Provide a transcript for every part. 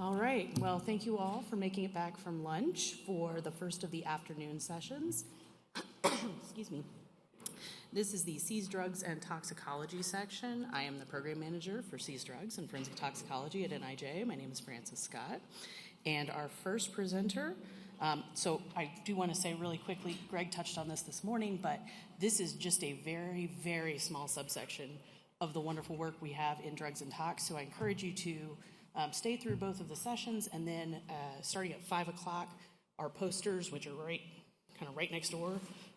All right, well, thank you all for making it back from lunch for the first of the afternoon sessions. Excuse me. This is the Seized Drugs and Toxicology section. I am the program manager for Seized Drugs and Forensic Toxicology at NIJ. My name is Frances Scott. And our first presenter, so I do want to say really quickly, Greg touched on this morning, but this is just a very, very small subsection of the wonderful work we have in drugs and tox. So I encourage you to stay through both of the sessions, and then starting at 5 o'clock, our posters, which are right next door,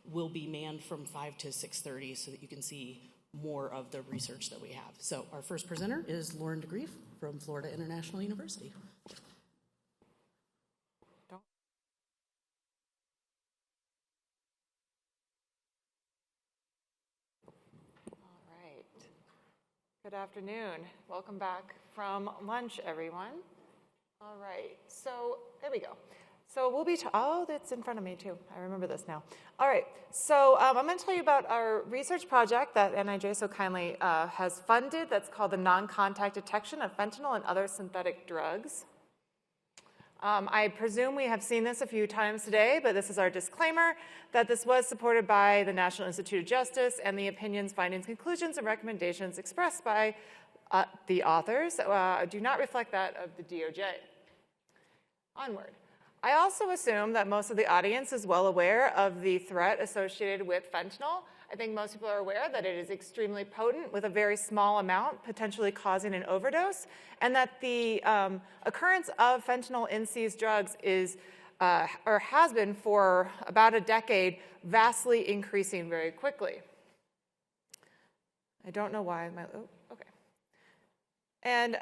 will be manned from 5 to 6:30 so that you can see more of the research that we have. So our first presenter is Lauren DeGrief from Florida International University. Good afternoon. Welcome back from lunch, everyone. All right, so there we go. So we'll be, oh, that's in front of me too. I remember this now. All right, so I'm going to tell you about our research project that NIJ so kindly has funded that's called the non-contact detection of fentanyl and other synthetic drugs. I presume we have seen this a few times today, but this is our disclaimer that this was supported by the National Institute of Justice, and the opinions, findings, conclusions, and recommendations expressed by the authors do not reflect that of the DOJ. Onward. I also assume that most of the audience is well aware of the threat associated with fentanyl. I think most people are aware that it is extremely potent with a very small amount, potentially causing an overdose, and that the occurrence of fentanyl in seized drugs is, or has been for about a decade, vastly increasing very quickly. I don't know why oh, okay. And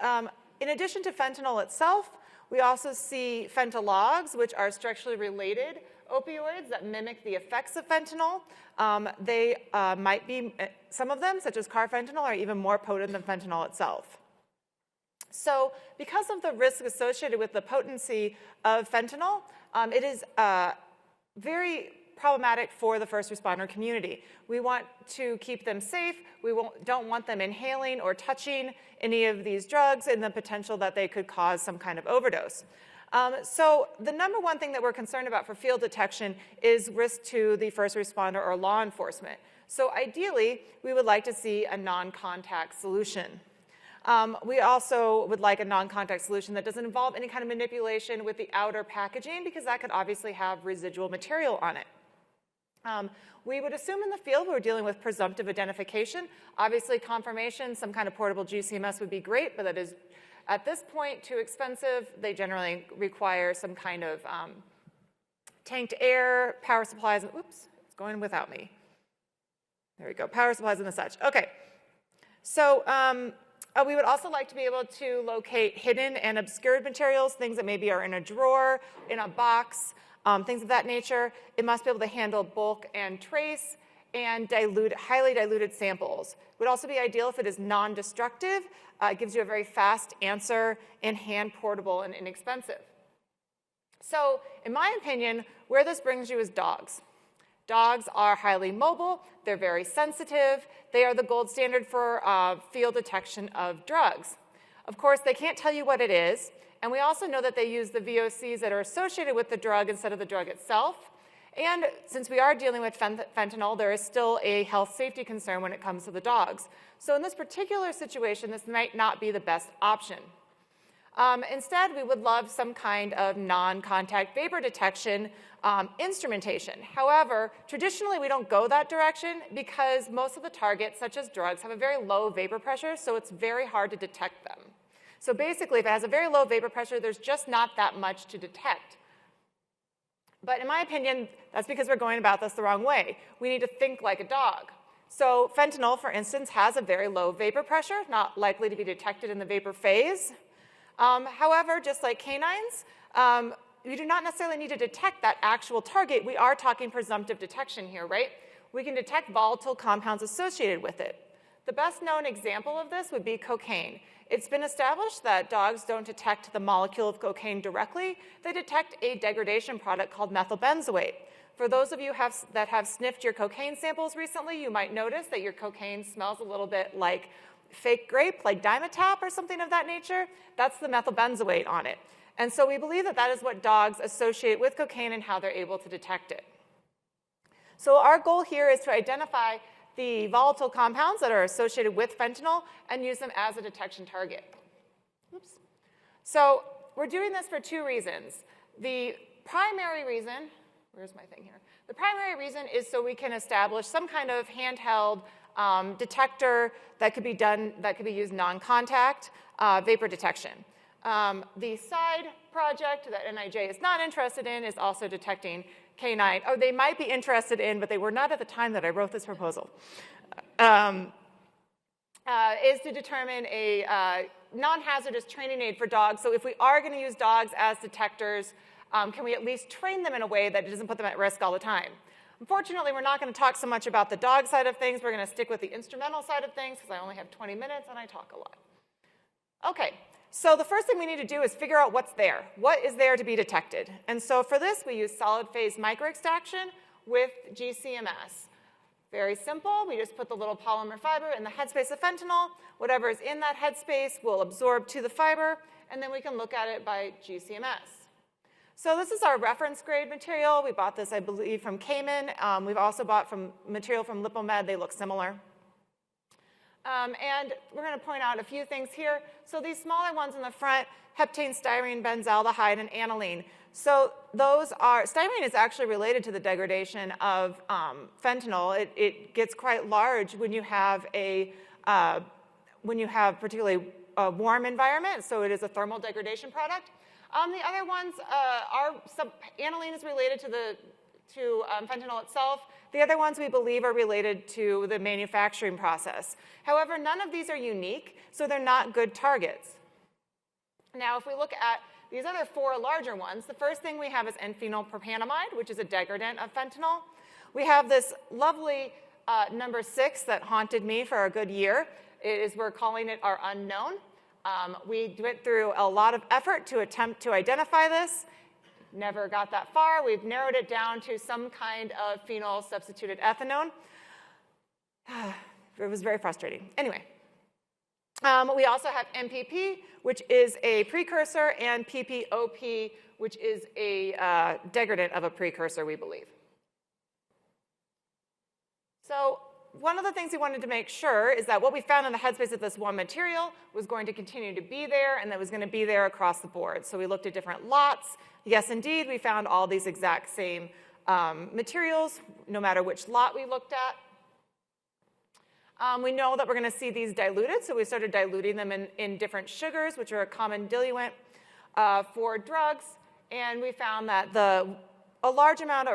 in addition to fentanyl itself, we also see fentanylogs, which are structurally related opioids that mimic the effects of fentanyl. They might be, some of them, such as carfentanil, are even more potent than fentanyl itself. So because of the risk associated with the potency of fentanyl, it is very problematic for the first responder community. We want to keep them safe. We don't want them inhaling or touching any of these drugs and the potential that they could cause some kind of overdose. So the number one thing that we're concerned about for field detection is risk to the first responder or law enforcement. So ideally, we would like to see a non-contact solution. We also would like a non-contact solution that doesn't involve any kind of manipulation with the outer packaging, because that could obviously have residual material on it. We would assume in the field we're dealing with presumptive identification. Obviously, confirmation, some kind of portable GCMS would be great, but that is, at this point, too expensive. They generally require some kind of tanked air, power supplies, and oops, it's going without me. There we go, power supplies and the such. Okay, so we would also like to be able to locate hidden and obscured materials, things that maybe are in a drawer, in a box, things of that nature. It must be able to handle bulk and trace and highly diluted samples. It would also be ideal if it is non-destructive. It gives you a very fast answer, and hand portable and inexpensive. So in my opinion, where this brings you is dogs. Dogs are highly mobile. They're very sensitive. They are the gold standard for field detection of drugs. Of course, they can't tell you what it is. And we also know that they use the VOCs that are associated with the drug instead of the drug itself. And since we are dealing with fentanyl, there is still a health safety concern when it comes to the dogs. So in this particular situation, this might not be the best option. Instead, we would love some kind of non-contact vapor detection instrumentation. However, traditionally, we don't go that direction because most of the targets, such as drugs, have a very low vapor pressure, so it's very hard to detect them. So basically, if it has a very low vapor pressure, there's just not that much to detect. But in my opinion, that's because we're going about this the wrong way. We need to think like a dog. So fentanyl, for instance, has a very low vapor pressure, not likely to be detected in the vapor phase. However, just like canines, you do not necessarily need to detect that actual target. We are talking presumptive detection here, right? We can detect volatile compounds associated with it. The best known example of this would be cocaine. It's been established that dogs don't detect the molecule of cocaine directly. They detect a degradation product called methylbenzoate. For those of you that have sniffed your cocaine samples recently, you might notice that your cocaine smells a little bit like fake grape, like Dimetap or something of that nature, that's the methylbenzoate on it. And so we believe that that is what dogs associate with cocaine and how they're able to detect it. So our goal here is to identify the volatile compounds that are associated with fentanyl and use them as a detection target. Oops. So we're doing this for two reasons. The primary reason, where's my thing here? The primary reason is so we can establish some kind of handheld detector that could be used non-contact vapor detection. The side project that NIJ is not interested in is also detecting canine. Oh, they might be interested in, but they were not at the time that I wrote this proposal. Is to determine a non-hazardous training aid for dogs. So if we are going to use dogs as detectors, can we at least train them in a way that doesn't put them at risk all the time? Unfortunately, we're not going to talk so much about the dog side of things. We're going to stick with the instrumental side of things because I only have 20 minutes and I talk a lot. Okay, so the first thing we need to do is figure out what's there. What is there to be detected? And so for this, we use solid phase microextraction with GCMS. Very simple. We just put the little polymer fiber in the headspace of fentanyl. Whatever is in that headspace will absorb to the fiber, and then we can look at it by GCMS. So this is our reference grade material. We bought this, I believe, from Cayman. We've also bought material from Lipomed. They look similar. And we're going to point out a few things here. So these smaller ones in the front, heptane, styrene, benzaldehyde, and aniline. So those are, styrene is actually related to the degradation of fentanyl. It gets quite large when you have particularly a warm environment, so it is a thermal degradation product. The other ones aniline is related to fentanyl itself. The other ones we believe are related to the manufacturing process. However, none of these are unique, so they're not good targets. Now, if we look at these other four larger ones, the first thing we have is N-phenylpropanamide, which is a degradant of fentanyl. We have this lovely number 6 that haunted me for a good year. We're calling it our unknown. We went through a lot of effort to attempt to identify this. Never got that far. We've narrowed it down to some kind of phenyl-substituted ethanone. It was very frustrating. Anyway, we also have MPP, which is a precursor, and PPOP, which is a degradant of a precursor, we believe. So one of the things we wanted to make sure is that what we found in the headspace of this one material was going to continue to be there, and that was going to be there across the board. So we looked at different lots. Yes, indeed, we found all these exact same materials, no matter which lot we looked at. We know that we're going to see these diluted, so we started diluting them in different sugars, which are a common diluent for drugs. And we found that a large amount,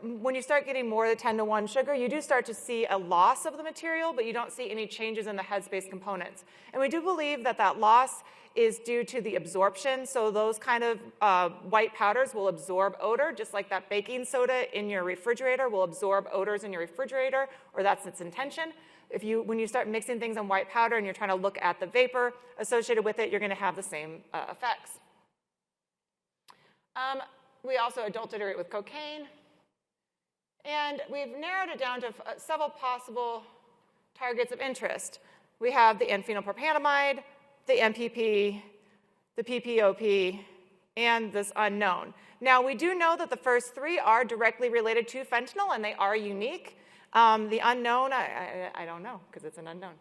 when you start getting more than 10-to-1 sugar, you do start to see a loss of the material, but you don't see any changes in the headspace components. And we do believe that that loss is due to the absorption. So those kind of white powders will absorb odor, just like that baking soda in your refrigerator will absorb odors in your refrigerator, or that's its intention. When you start mixing things in white powder and you're trying to look at the vapor associated with it, you're going to have the same effects. We also adulterate it with cocaine. And we've narrowed it down to several possible targets of interest. We have the N-phenylpropanamide, the MPP, the PPOP, and this unknown. Now, we do know that the first three are directly related to fentanyl, and they are unique. The unknown, I don't know, because it's an unknown.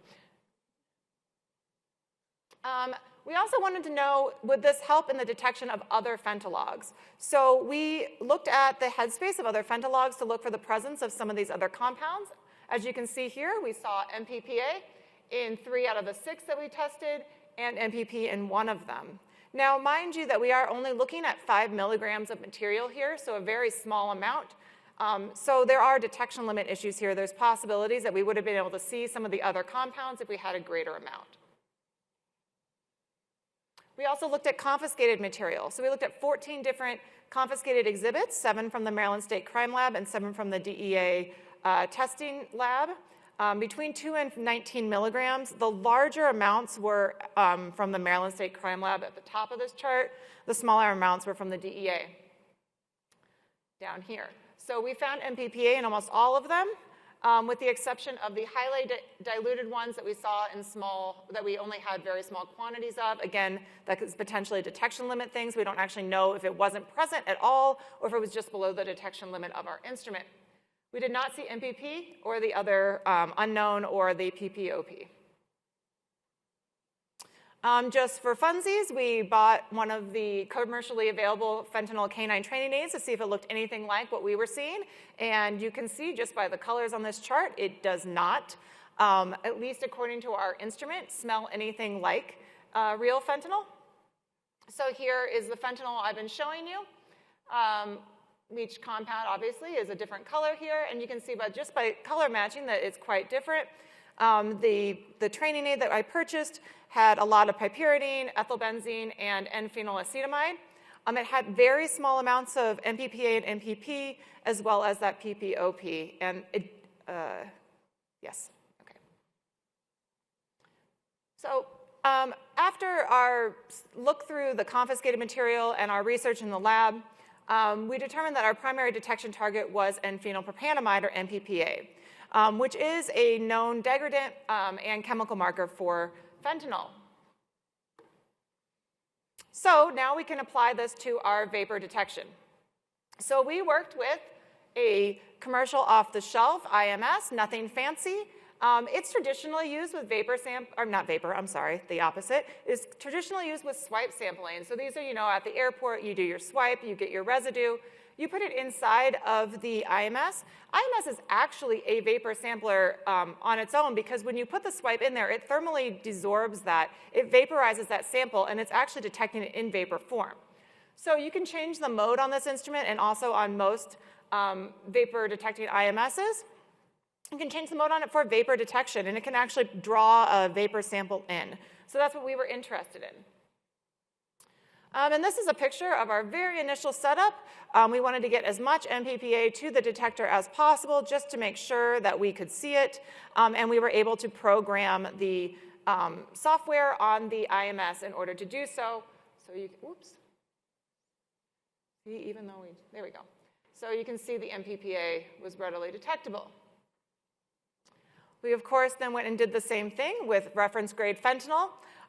We also wanted to know, would this help in the detection of other fentanylogs? So we looked at the headspace of other fentanylogs to look for the presence of some of these other compounds. As you can see here, we saw MPPA in 3 out of the 6 that we tested, and MPP in 1 of them. Now, mind you that we are only looking at 5 milligrams of material here, so a very small amount. So there are detection limit issues here. There's possibilities that we would have been able to see some of the other compounds if we had a greater amount. We also looked at confiscated material. So we looked at 14 different confiscated exhibits, 7 from the Maryland State Crime Lab and 7 from the DEA testing lab. Between 2 and 19 milligrams, the larger amounts were from the Maryland State Crime Lab at the top of this chart. The smaller amounts were from the DEA down here. So we found MPPA in almost all of them. with the exception of the highly diluted ones that we saw in that we only had very small quantities of. Again, that is potentially detection limit things. We don't actually know if it wasn't present at all or if it was just below the detection limit of our instrument. We did not see MPP or the other unknown or the PPOP. Just for funsies, we bought one of the commercially available fentanyl canine training aids to see if it looked anything like what we were seeing. And you can see just by the colors on this chart, it does not, at least according to our instrument, smell anything like real fentanyl. So here is the fentanyl I've been showing you. Each compound, obviously, is a different color here. And you can see just by color matching that it's quite different. The training aid that I purchased had a lot of piperidine, ethylbenzene, and N-phenylacetamide. It had very small amounts of MPPA and MPP, as well as that PPOP. And yes, okay. So after our look through the confiscated material and our research in the lab, we determined that our primary detection target was N-phenylpropanamide, or MPPA, which is a known degradant and chemical marker for fentanyl. So now we can apply this to our vapor detection. So we worked with a commercial off-the-shelf IMS, nothing fancy. It's traditionally used with the opposite. It's traditionally used with swipe sampling. So these are, at the airport, you do your swipe, you get your residue. You put it inside of the IMS. IMS is actually a vapor sampler on its own because when you put the swipe in there, it thermally desorbs that. It vaporizes that sample, and it's actually detecting it in vapor form. So you can change the mode on this instrument and also on most vapor detecting IMSs. You can change the mode on it for vapor detection, and it can actually draw a vapor sample in. So that's what we were interested in. And this is a picture of our very initial setup. We wanted to get as much MPPA to the detector as possible just to make sure that we could see it. And we were able to program the software on the IMS in order to do so. So you, oops. See, even though there we go. So you can see the MPPA was readily detectable. We, of course, then went and did the same thing with reference grade fentanyl,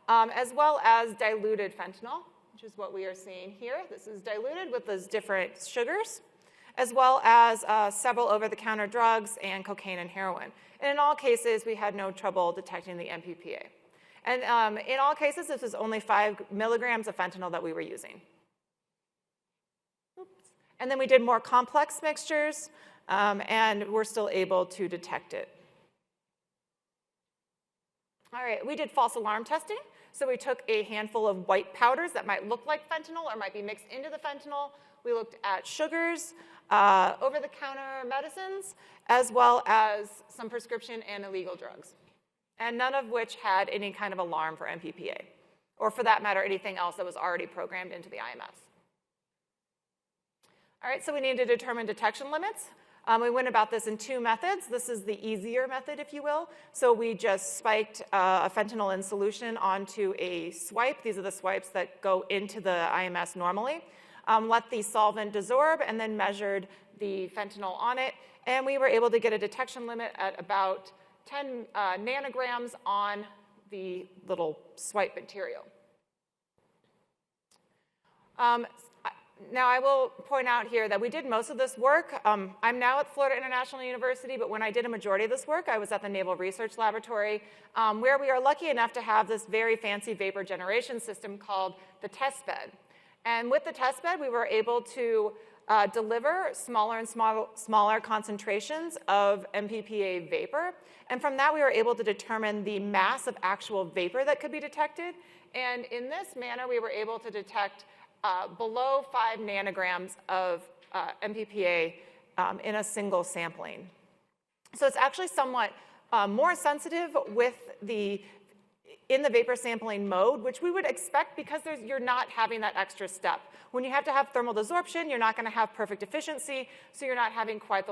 as well as diluted fentanyl, which is what we are seeing here. This is diluted with those different sugars, as well as several over-the-counter drugs and cocaine and heroin. And in all cases, we had no trouble detecting the MPPA. And in all cases, this was only 5 milligrams of fentanyl that we were using. Oops. And then we did more complex mixtures, and we're still able to detect it. All right, we did false alarm testing. So we took a handful of white powders that might look like fentanyl or might be mixed into the fentanyl. We looked at sugars, over-the-counter medicines, as well as some prescription and illegal drugs, and none of which had any kind of alarm for MPPA, or for that matter, anything else that was already programmed into the IMS. All right, so we need to determine detection limits. We went about this in 2 methods. This is the easier method, if you will. So we just spiked a fentanyl in solution onto a swipe. These are the swipes that go into the IMS normally. Let the solvent desorb and then measured the fentanyl on it. And we were able to get a detection limit at about 10 nanograms on the little swipe material. Now, I will point out here that we did most of this work. I'm now at Florida International University, but when I did a majority of this work, I was at the Naval Research Laboratory, where we are lucky enough to have this very fancy vapor generation system called the test bed. And with the test bed, we were able to deliver smaller and smaller concentrations of MPPA vapor. And from that, we were able to determine the mass of actual vapor that could be detected. And in this manner, we were able to detect below 5 nanograms of MPPA in a single sampling. So it's actually somewhat more sensitive in the vapor sampling mode, which we would expect because you're not having that extra step. When you have to have thermal desorption, you're not going to have perfect efficiency, so you're not having quite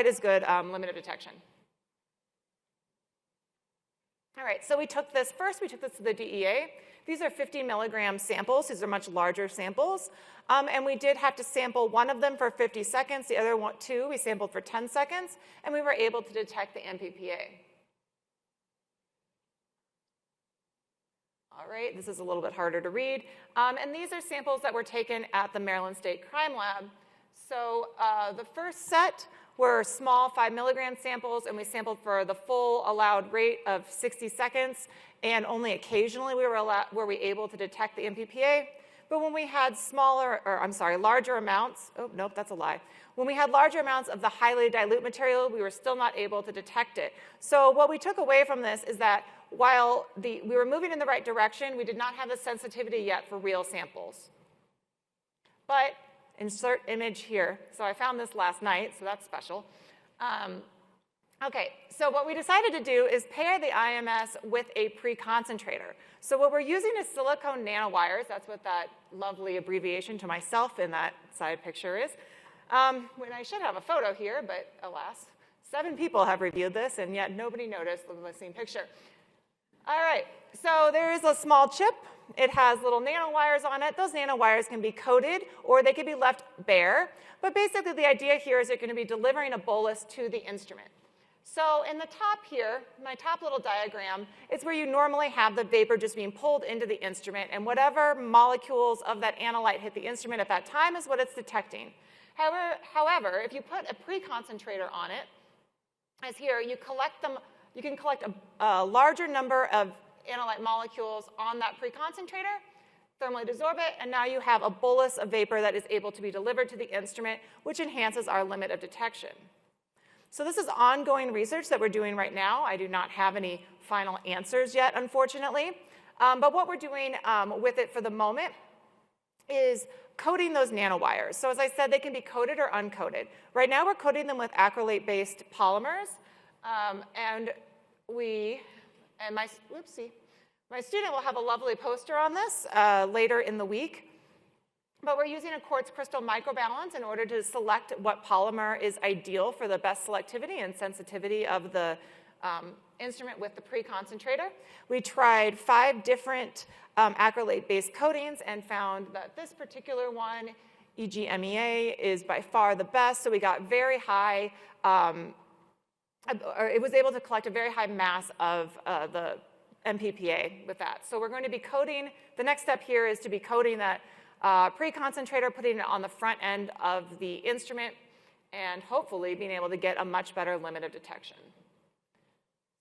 as good limit of detection. All right, so we took this to the DEA. These are 50 milligram samples. These are much larger samples. And we did have to sample one of them for 50 seconds. The other two we sampled for 10 seconds. And we were able to detect the MPPA. All right, this is a little bit harder to read. And these are samples that were taken at the Maryland State Crime Lab. So the first set were small 5 milligram samples, and we sampled for the full allowed rate of 60 seconds, and only occasionally were we able to detect the MPPA. But when we had larger amounts, oh, nope, that's a lie. When we had larger amounts of the highly dilute material, we were still not able to detect it. So what we took away from this is that while we were moving in the right direction, we did not have the sensitivity yet for real samples. But insert image here. So I found this last night, so that's special. Okay, so what we decided to do is pair the IMS with a pre-concentrator. So what we're using is silicone nanowires. That's what that lovely abbreviation to myself in that side picture is. When I should have a photo here, but alas, 7 people have reviewed this, and yet nobody noticed the missing picture. All right, so there is a small chip. It has little nanowires on it. Those nanowires can be coated, or they can be left bare. But basically, the idea here is you're going to be delivering a bolus to the instrument. So in the top here, my top little diagram, is where you normally have the vapor just being pulled into the instrument, and whatever molecules of that analyte hit the instrument at that time is what it's detecting. However, if you put a pre-concentrator on it, as here, you can collect a larger number of analyte molecules on that pre-concentrator, thermally desorb it, and now you have a bolus of vapor that is able to be delivered to the instrument, which enhances our limit of detection. So this is ongoing research that we're doing right now. I do not have any final answers yet, unfortunately. But what we're doing with it for the moment is coating those nanowires. So as I said, they can be coated or uncoated. Right now we're coating them with acrylate-based polymers. My student will have a lovely poster on this later in the week. But we're using a quartz crystal microbalance in order to select what polymer is ideal for the best selectivity and sensitivity of the instrument with the pre-concentrator. We tried 5 different acrylate-based coatings and found that this particular one, EGMEA, is by far the best. So we got very high, it was able to collect a very high mass of the MPPA with that. So we're going to be coating, the next step here is to be coating that pre-concentrator, putting it on the front end of the instrument, and hopefully being able to get a much better limit of detection.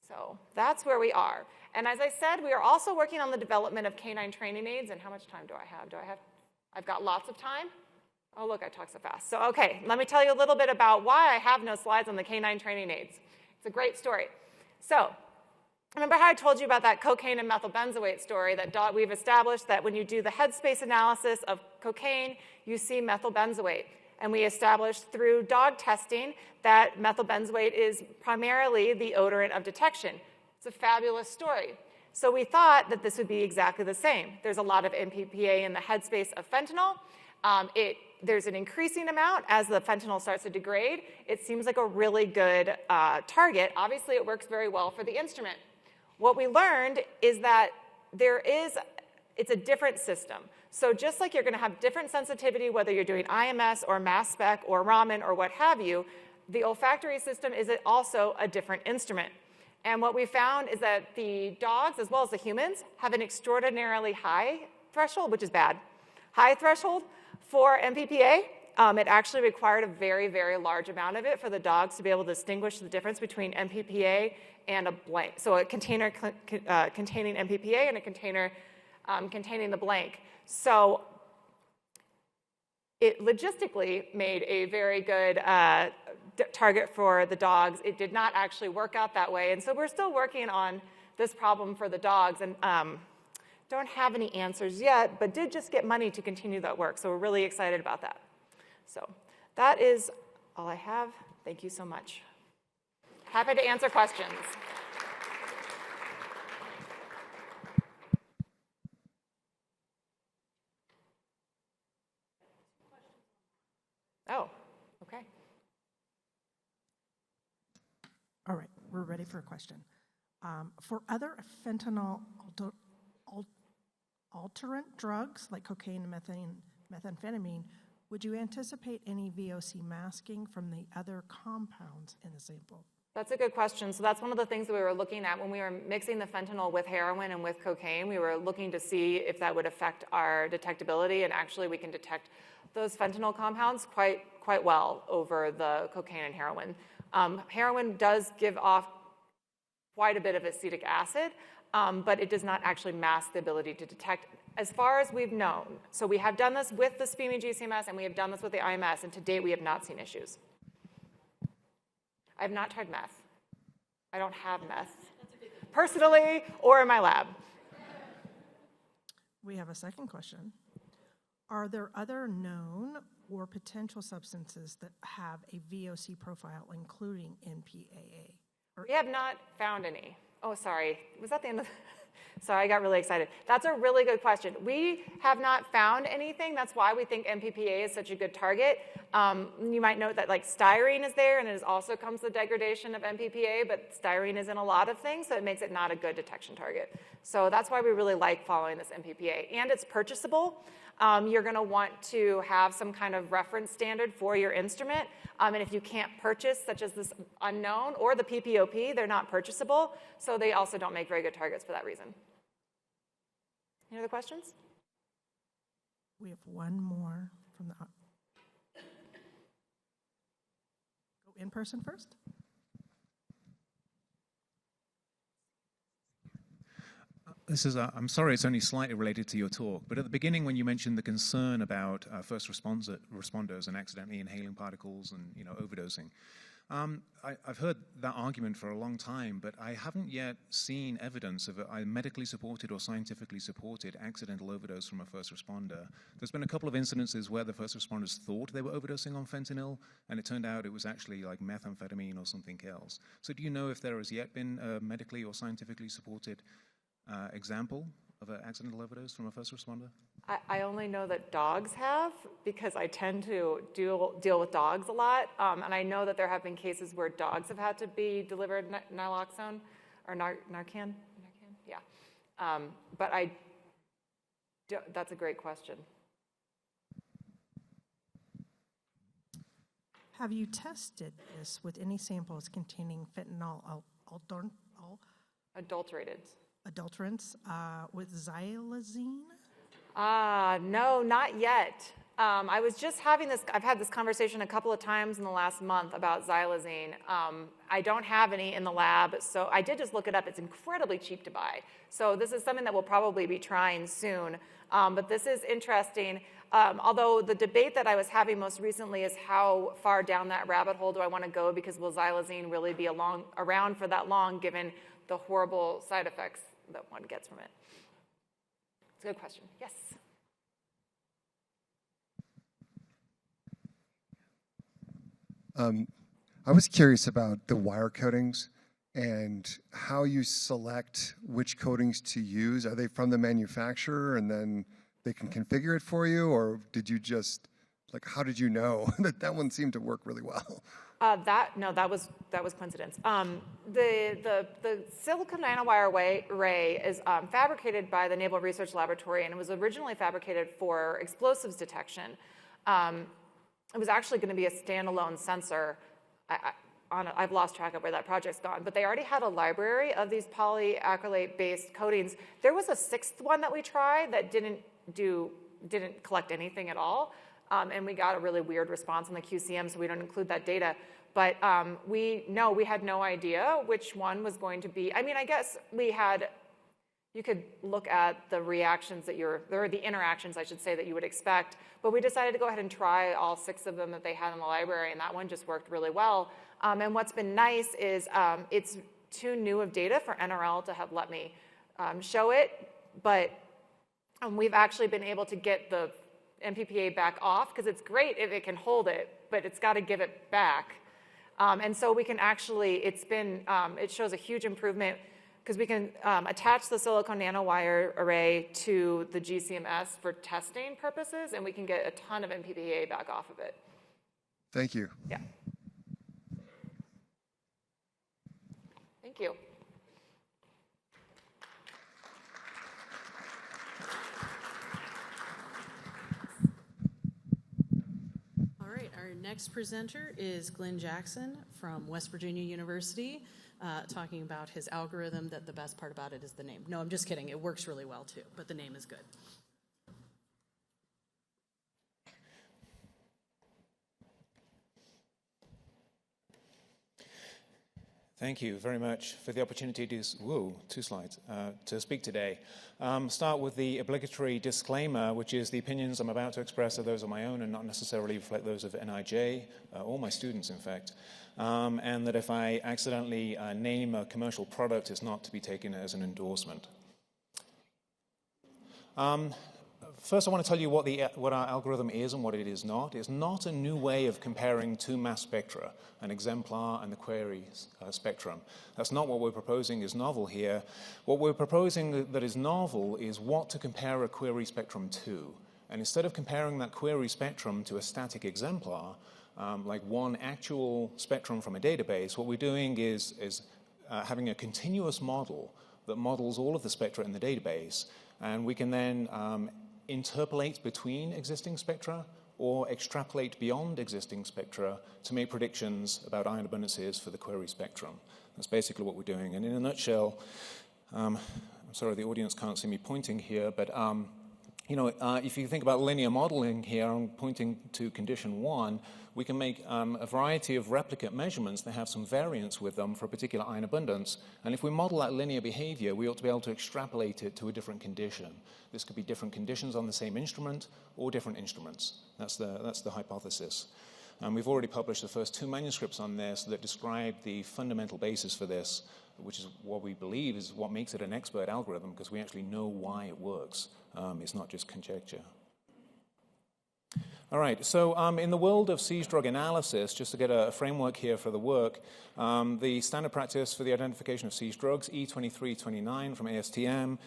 So that's where we are. And as I said, we are also working on the development of canine training aids. And how much time do I have? I've got lots of time. Oh, look, I talk so fast. So, okay, let me tell you a little bit about why I have no slides on the canine training aids. It's a great story. So, remember how I told you about that cocaine and methylbenzoate story that we've established that when you do the headspace analysis of cocaine, you see methylbenzoate. And we established through dog testing that methylbenzoate is primarily the odorant of detection. It's a fabulous story. So we thought that this would be exactly the same. There's a lot of MPPA in the headspace of fentanyl. There's an increasing amount as the fentanyl starts to degrade. It seems like a really good target. Obviously, it works very well for the instrument. What we learned is that it's a different system. So just like you're going to have different sensitivity, whether you're doing IMS or mass spec or Raman or what have you, the olfactory system is also a different instrument. And what we found is that the dogs, as well as the humans, have an extraordinarily high threshold, which is bad, high threshold for MPPA. It actually required a very, very large amount of it for the dogs to be able to distinguish the difference between MPPA and a blank. So a container containing MPPA and a container containing the blank. So it logistically made a very good target for the dogs. It did not actually work out that way. And so we're still working on this problem for the dogs. And don't have any answers yet, but did just get money to continue that work. So we're really excited about that. So that is all I have. Thank you so much. Happy to answer questions. Oh, okay. All right, we're ready for a question. For other fentanyl alterant drugs like cocaine and methamphetamine, would you anticipate any VOC masking from the other compounds in the sample? That's a good question. So that's one of the things that we were looking at when we were mixing the fentanyl with heroin and with cocaine. We were looking to see if that would affect our detectability, and actually we can detect those fentanyl compounds quite well over the cocaine and heroin. Heroin does give off quite a bit of acetic acid, but it does not actually mask the ability to detect as far as we've known. So we have done this with the SPME GCMS and we have done this with the IMS, and to date we have not seen issues. I have not tried meth. I don't have meth personally or in my lab. We have a second question. Are there other known or potential substances that have a VOC profile, including NPAA? We have not found any. Oh, sorry. Was that the end of Sorry, I got really excited. That's a really good question. We have not found anything. That's why we think MPPA is such a good target. You might note that like styrene is there, and it also comes with degradation of MPPA, but styrene is in a lot of things, so it makes it not a good detection target. So that's why we really like following this MPPA. And it's purchasable. You're going to want to have some kind of reference standard for your instrument. And if you can't purchase, such as this unknown or the PPOP, they're not purchasable. So they also don't make very good targets for that reason. Any other questions? We have one more from the... Go in person first. This is, I'm sorry, it's only slightly related to your talk, but at the beginning when you mentioned the concern about first responders and accidentally inhaling particles and overdosing, I've heard that argument for a long time, but I haven't yet seen evidence of a medically supported or scientifically supported accidental overdose from a first responder. There's been a couple of incidences where the first responders thought they were overdosing on fentanyl, and it turned out it was actually like methamphetamine or something else. So do you know if there has yet been a medically or scientifically supported example of an accidental overdose from a first responder? I only know that dogs have, because I tend to deal with dogs a lot, and I know that there have been cases where dogs have had to be delivered naloxone or Narcan. Yeah, but that's a great question. Have you tested this with any samples containing fentanyl adulterants with xylazine? No, not yet. I was just having this, I've had this conversation a couple of times in the last month about xylazine. I don't have any in the lab, so I did just look it up. It's incredibly cheap to buy. So this is something that we'll probably be trying soon. But this is interesting. Although the debate that I was having most recently is how far down that rabbit hole do I want to go, because will xylazine really be around for that long given the horrible side effects that one gets from it? It's a good question. Yes? I was curious about the wire coatings and how you select which coatings to use. Are they from the manufacturer and then they can configure it for you, or did you just, like, how did you know that one seemed to work really well? That was coincidence. The silicon nanowire array is fabricated by the Naval Research Laboratory, and it was originally fabricated for explosives detection. It was actually going to be a standalone sensor. I've lost track of where that project's gone, but they already had a library of these polyacrylate-based coatings. There was a sixth one that we tried that didn't collect anything at all. And we got a really weird response on the QCM, so we don't include that data. But we had no idea which one was going to be. I mean, I guess you could look at the reactions or the interactions, I should say, that you would expect. But we decided to go ahead and try all 6 of them that they had in the library, and that one just worked really well. And what's been nice is it's too new of data for NRL to have let me show it. But we've actually been able to get the MPPA back off, because it's great if it can hold it, but it's got to give it back. And so we can actually, it shows a huge improvement, because we can attach the silicon nanowire array to the GCMS for testing purposes, and we can get a ton of MPPA back off of it. Thank you. Yeah. Thank you. next presenter is Glenn Jackson from West Virginia University, talking about his algorithm that the best part about it is the name. No, I'm just kidding. It works really well too, but the name is good. Thank you very much for the opportunity to speak today. Start with the obligatory disclaimer, which is the opinions I'm about to express are those of my own and not necessarily reflect those of NIJ, or my students, in fact. And that if I accidentally name a commercial product, it's not to be taken as an endorsement. First, I want to tell you what our algorithm is and what it is not. It's not a new way of comparing two mass spectra, an exemplar and the query spectrum. That's not what we're proposing is novel here. What we're proposing that is novel is what to compare a query spectrum to. And instead of comparing that query spectrum to a static exemplar, like one actual spectrum from a database, what we're doing is having a continuous model that models all of the spectra in the database. And we can then interpolate between existing spectra or extrapolate beyond existing spectra to make predictions about ion abundances for the query spectrum. That's basically what we're doing. And in a nutshell, I'm sorry the audience can't see me pointing here, but if you think about linear modeling here, I'm pointing to condition 1, we can make a variety of replicate measurements that have some variance with them for a particular ion abundance. And if we model that linear behavior, we ought to be able to extrapolate it to a different condition. This could be different conditions on the same instrument or different instruments. That's the hypothesis. We've already published the first 2 manuscripts on this that describe the fundamental basis for this, which is what we believe is what makes it an expert algorithm, because we actually know why it works. It's not just conjecture. All right, so in the world of seized drug analysis, just to get a framework here for the work, the standard practice for the identification of seized drugs, E2329 from ASTM,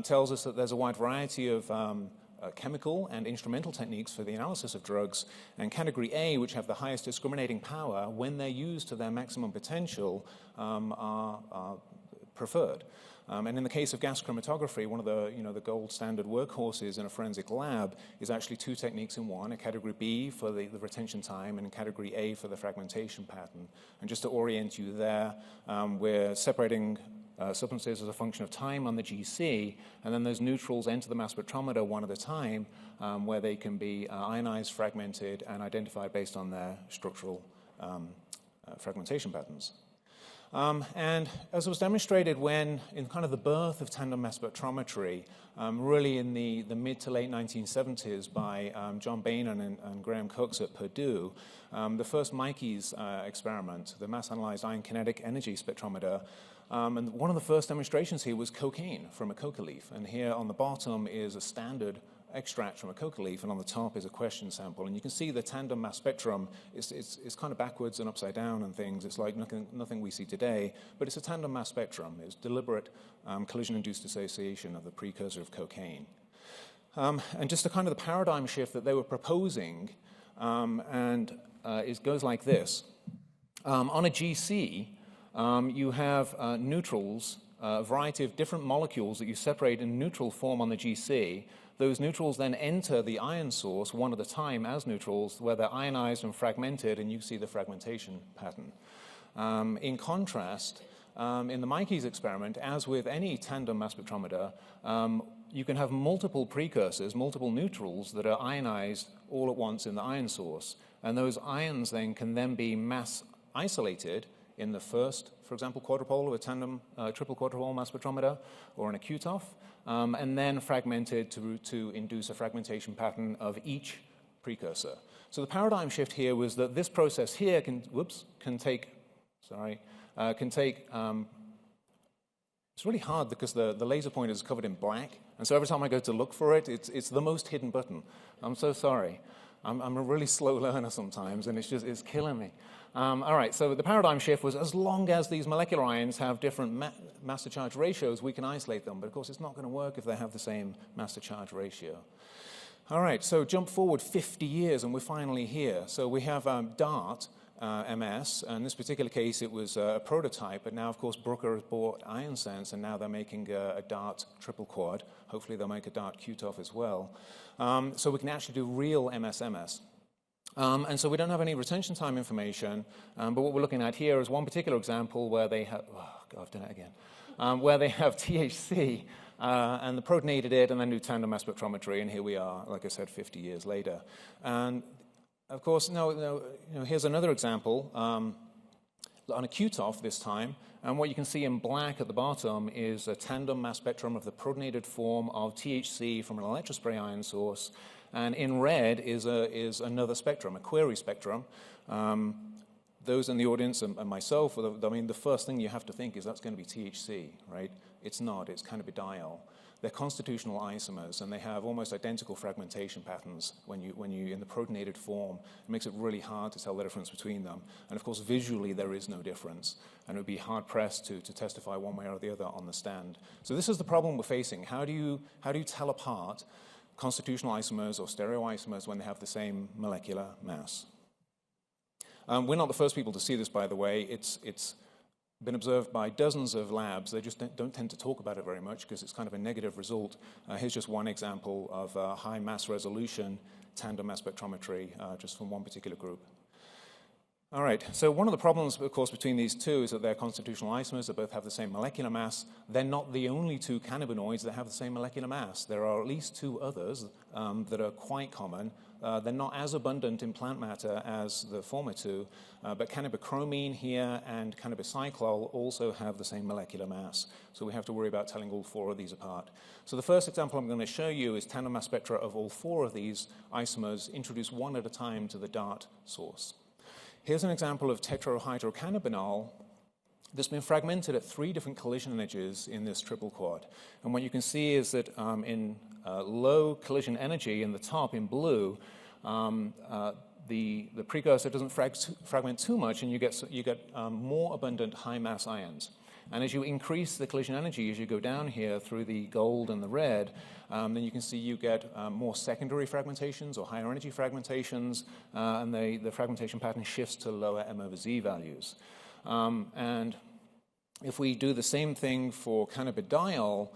tells us that there's a wide variety of chemical and instrumental techniques for the analysis of drugs, and category A, which have the highest discriminating power, when they're used to their maximum potential, are preferred. And in the case of gas chromatography, one of the gold standard workhorses in a forensic lab is actually 2 techniques in one, a category B for the retention time and category A for the fragmentation pattern. And just to orient you there, we're separating substances as a function of time on the GC, and then those neutrals enter the mass spectrometer one at a time, where they can be ionized, fragmented, and identified based on their structural fragmentation patterns. And as was demonstrated when, in kind of the birth of tandem mass spectrometry, really in the mid to late 1970s by John Boehner and Graham Cooks at Purdue, the first Mikey's experiment, the mass-analyzed ion kinetic energy spectrometer, and one of the first demonstrations here was cocaine from a coca leaf. And here on the bottom is a standard extract from a coca leaf, and on the top is a question sample. And you can see the tandem mass spectrum is kind of backwards and upside down and things. It's like nothing we see today, but it's a tandem mass spectrum. It's deliberate collision-induced dissociation of the precursor of cocaine. And just a kind of the paradigm shift that they were proposing, it goes like this. On a GC, you have neutrals, a variety of different molecules that you separate in neutral form on the GC. Those neutrals then enter the ion source one at a time as neutrals, where they're ionized and fragmented, and you see the fragmentation pattern. In contrast, in the Mikey's experiment, as with any tandem mass spectrometer, you can have multiple precursors, multiple neutrals that are ionized all at once in the ion source. And those ions then can then be mass isolated in the first, for example, quadrupole of a tandem triple quadrupole mass spectrometer, or in a Q-TOF, and then fragmented to induce a fragmentation pattern of each precursor. So the paradigm shift here was that this process here can take, it's really hard because the laser pointer is covered in black, and so every time I go to look for it, it's the most hidden button. I'm so sorry. I'm a really slow learner sometimes, and it's killing me. All right, so the paradigm shift was as long as these molecular ions have different mass-to-charge ratios, we can isolate them. But of course, it's not going to work if they have the same mass-to-charge ratio. All right, so jump forward 50 years, and we're finally here. So we have DART, MS, and in this particular case, it was a prototype. But now, of course, Bruker has bought IonSense, and now they're making a DART triple quad. Hopefully, they'll make a DART Q-TOF as well. So we can actually do real MS-MS. And so we don't have any retention time information, but what we're looking at here is one particular example where they have, oh, God, I've done it again, where they have THC, and the protonated it, and then do tandem mass spectrometry, and here we are, like I said, 50 years later. And of course, here's another example on a QTOF this time, and what you can see in black at the bottom is a tandem mass spectrum of the protonated form of THC from an electrospray ion source, and in red is another spectrum, a query spectrum. Those in the audience and myself, I mean, the first thing you have to think is that's going to be THC, right? It's not. It's cannabidiol. They're constitutional isomers, and they have almost identical fragmentation patterns when you in the protonated form. It makes it really hard to tell the difference between them. And of course, visually, there is no difference, and it would be hard-pressed to testify one way or the other on the stand. So this is the problem we're facing. How do you tell apart constitutional isomers or stereoisomers when they have the same molecular mass? We're not the first people to see this, by the way. It's been observed by dozens of labs. They just don't tend to talk about it very much because it's kind of a negative result. Here's just one example of high mass resolution tandem mass spectrometry just from one particular group. All right, so one of the problems, of course, between these two is that they're constitutional isomers. They both have the same molecular mass. They're not the only two cannabinoids that have the same molecular mass. There are at least two others that are quite common. They're not as abundant in plant matter as the former two, but cannabichromene here and cannabicyclol also have the same molecular mass. So we have to worry about telling all four of these apart. So the first example I'm going to show you is tandem mass spectra of all four of these isomers introduced one at a time to the DART source. Here's an example of tetrahydrocannabinol that's been fragmented at 3 different collision energies in this triple quad. And what you can see is that in low collision energy in the top in blue, the precursor doesn't fragment too much, and you get more abundant high mass ions. And as you increase the collision energy, as you go down here through the gold and the red, then you can see you get more secondary fragmentations or higher energy fragmentations, and the fragmentation pattern shifts to lower M/Z values. And if we do the same thing for cannabidiol,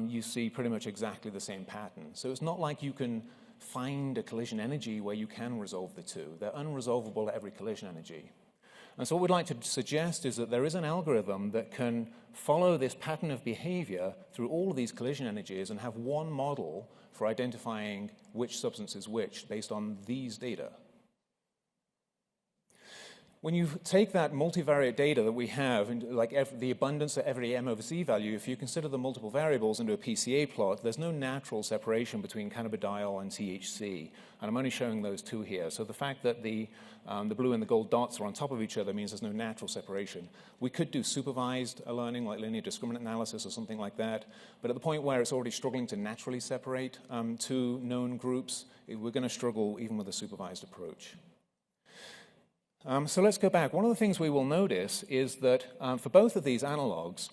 you see pretty much exactly the same pattern. So it's not like you can find a collision energy where you can resolve the two. They're unresolvable at every collision energy. And so what we'd like to suggest is that there is an algorithm that can follow this pattern of behavior through all of these collision energies and have one model for identifying which substance is which based on these data. When you take that multivariate data that we have, like the abundance at every M/Z value, if you consider the multiple variables into a PCA plot, there's no natural separation between cannabidiol and THC. And I'm only showing those two here. So the fact that the blue and the gold dots are on top of each other means there's no natural separation. We could do supervised learning, like linear discriminant analysis or something like that. But at the point where it's already struggling to naturally separate two known groups, we're going to struggle even with a supervised approach. So let's go back. One of the things we will notice is that for both of these analogs,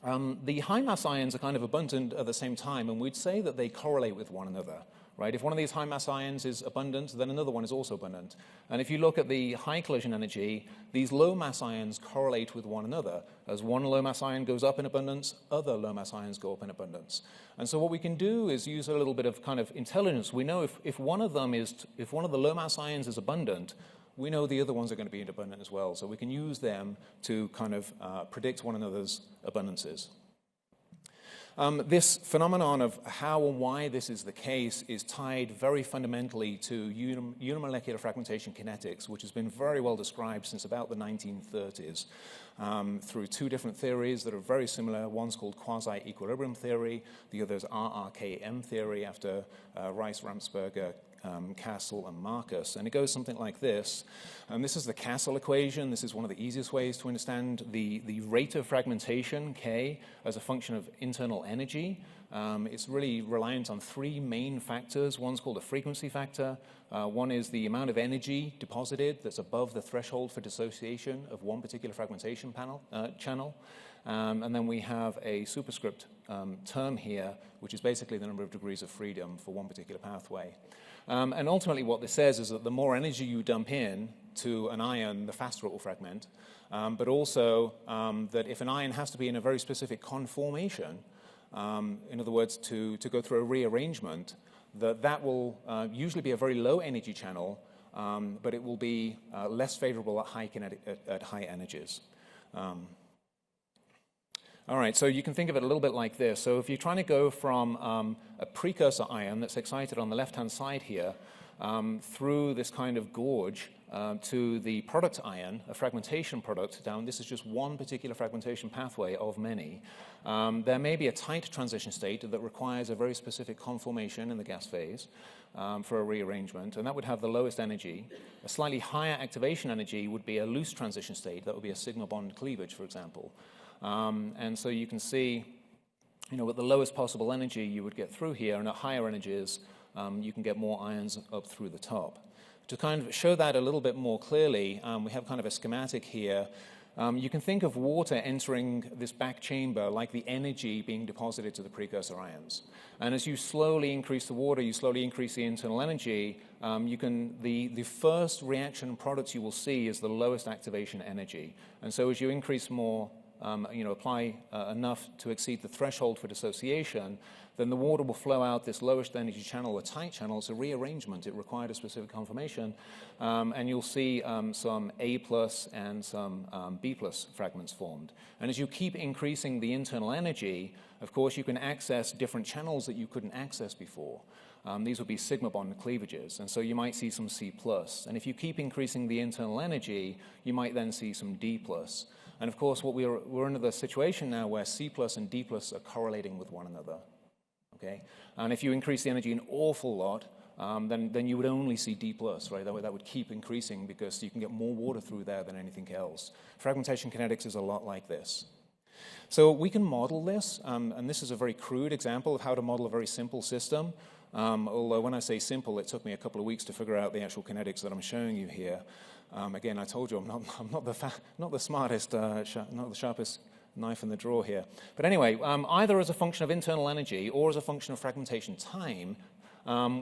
the high mass ions are kind of abundant at the same time, and we'd say that they correlate with one another, right? If one of these high mass ions is abundant, then another one is also abundant. And if you look at the high collision energy, these low mass ions correlate with one another. As one low mass ion goes up in abundance, other low mass ions go up in abundance. And so what we can do is use a little bit of kind of intelligence. We know if one of the low mass ions is abundant, we know the other ones are going to be abundant as well. So we can use them to kind of predict one another's abundances. This phenomenon of how and why this is the case is tied very fundamentally to unimolecular fragmentation kinetics, which has been very well described since about the 1930s through 2 different theories that are very similar. One's called quasi-equilibrium theory. The other is RRKM theory after Rice, Ramsberger, Castle, and Marcus. And it goes something like this. This is the Castle equation. This is one of the easiest ways to understand the rate of fragmentation, K, as a function of internal energy. It's really reliant on 3 main factors. One's called a frequency factor. One is the amount of energy deposited that's above the threshold for dissociation of one particular fragmentation channel. And then we have a superscript term here, which is basically the number of degrees of freedom for one particular pathway. And ultimately what this says is that the more energy you dump in to an ion, the faster it will fragment. But also that if an ion has to be in a very specific conformation, in other words, to go through a rearrangement, that will usually be a very low energy channel, but it will be less favorable at high energies. All right, so you can think of it a little bit like this. So if you're trying to go from a precursor ion that's excited on the left-hand side here through this kind of gorge to the product ion, a fragmentation product down, this is just one particular fragmentation pathway of many. There may be a tight transition state that requires a very specific conformation in the gas phase for a rearrangement, and that would have the lowest energy. A slightly higher activation energy would be a loose transition state. That would be a sigma bond cleavage, for example. And so you can see, with the lowest possible energy you would get through here, and at higher energies, you can get more ions up through the top. To kind of show that a little bit more clearly, we have kind of a schematic here. You can think of water entering this back chamber like the energy being deposited to the precursor ions. And as you slowly increase the water, you slowly increase the internal energy, the first reaction product you will see is the lowest activation energy. And so as you increase more, apply enough to exceed the threshold for dissociation, then the water will flow out this lowest energy channel, a tight channel. It's a rearrangement. It required a specific conformation. And you'll see some A plus and some B plus fragments formed. And as you keep increasing the internal energy, of course, you can access different channels that you couldn't access before. These would be sigma bond cleavages. And so you might see some C plus. And if you keep increasing the internal energy, you might then see some D plus. And of course, we're in the situation now where C plus and D plus are correlating with one another. Okay? And if you increase the energy an awful lot, then you would only see D plus, right? That would keep increasing because you can get more water through there than anything else. Fragmentation kinetics is a lot like this. So we can model this, and this is a very crude example of how to model a very simple system. Although when I say simple, it took me a couple of weeks to figure out the actual kinetics that I'm showing you here. Again, I told you I'm not the smartest, not the sharpest knife in the drawer here. But anyway, either as a function of internal energy or as a function of fragmentation time,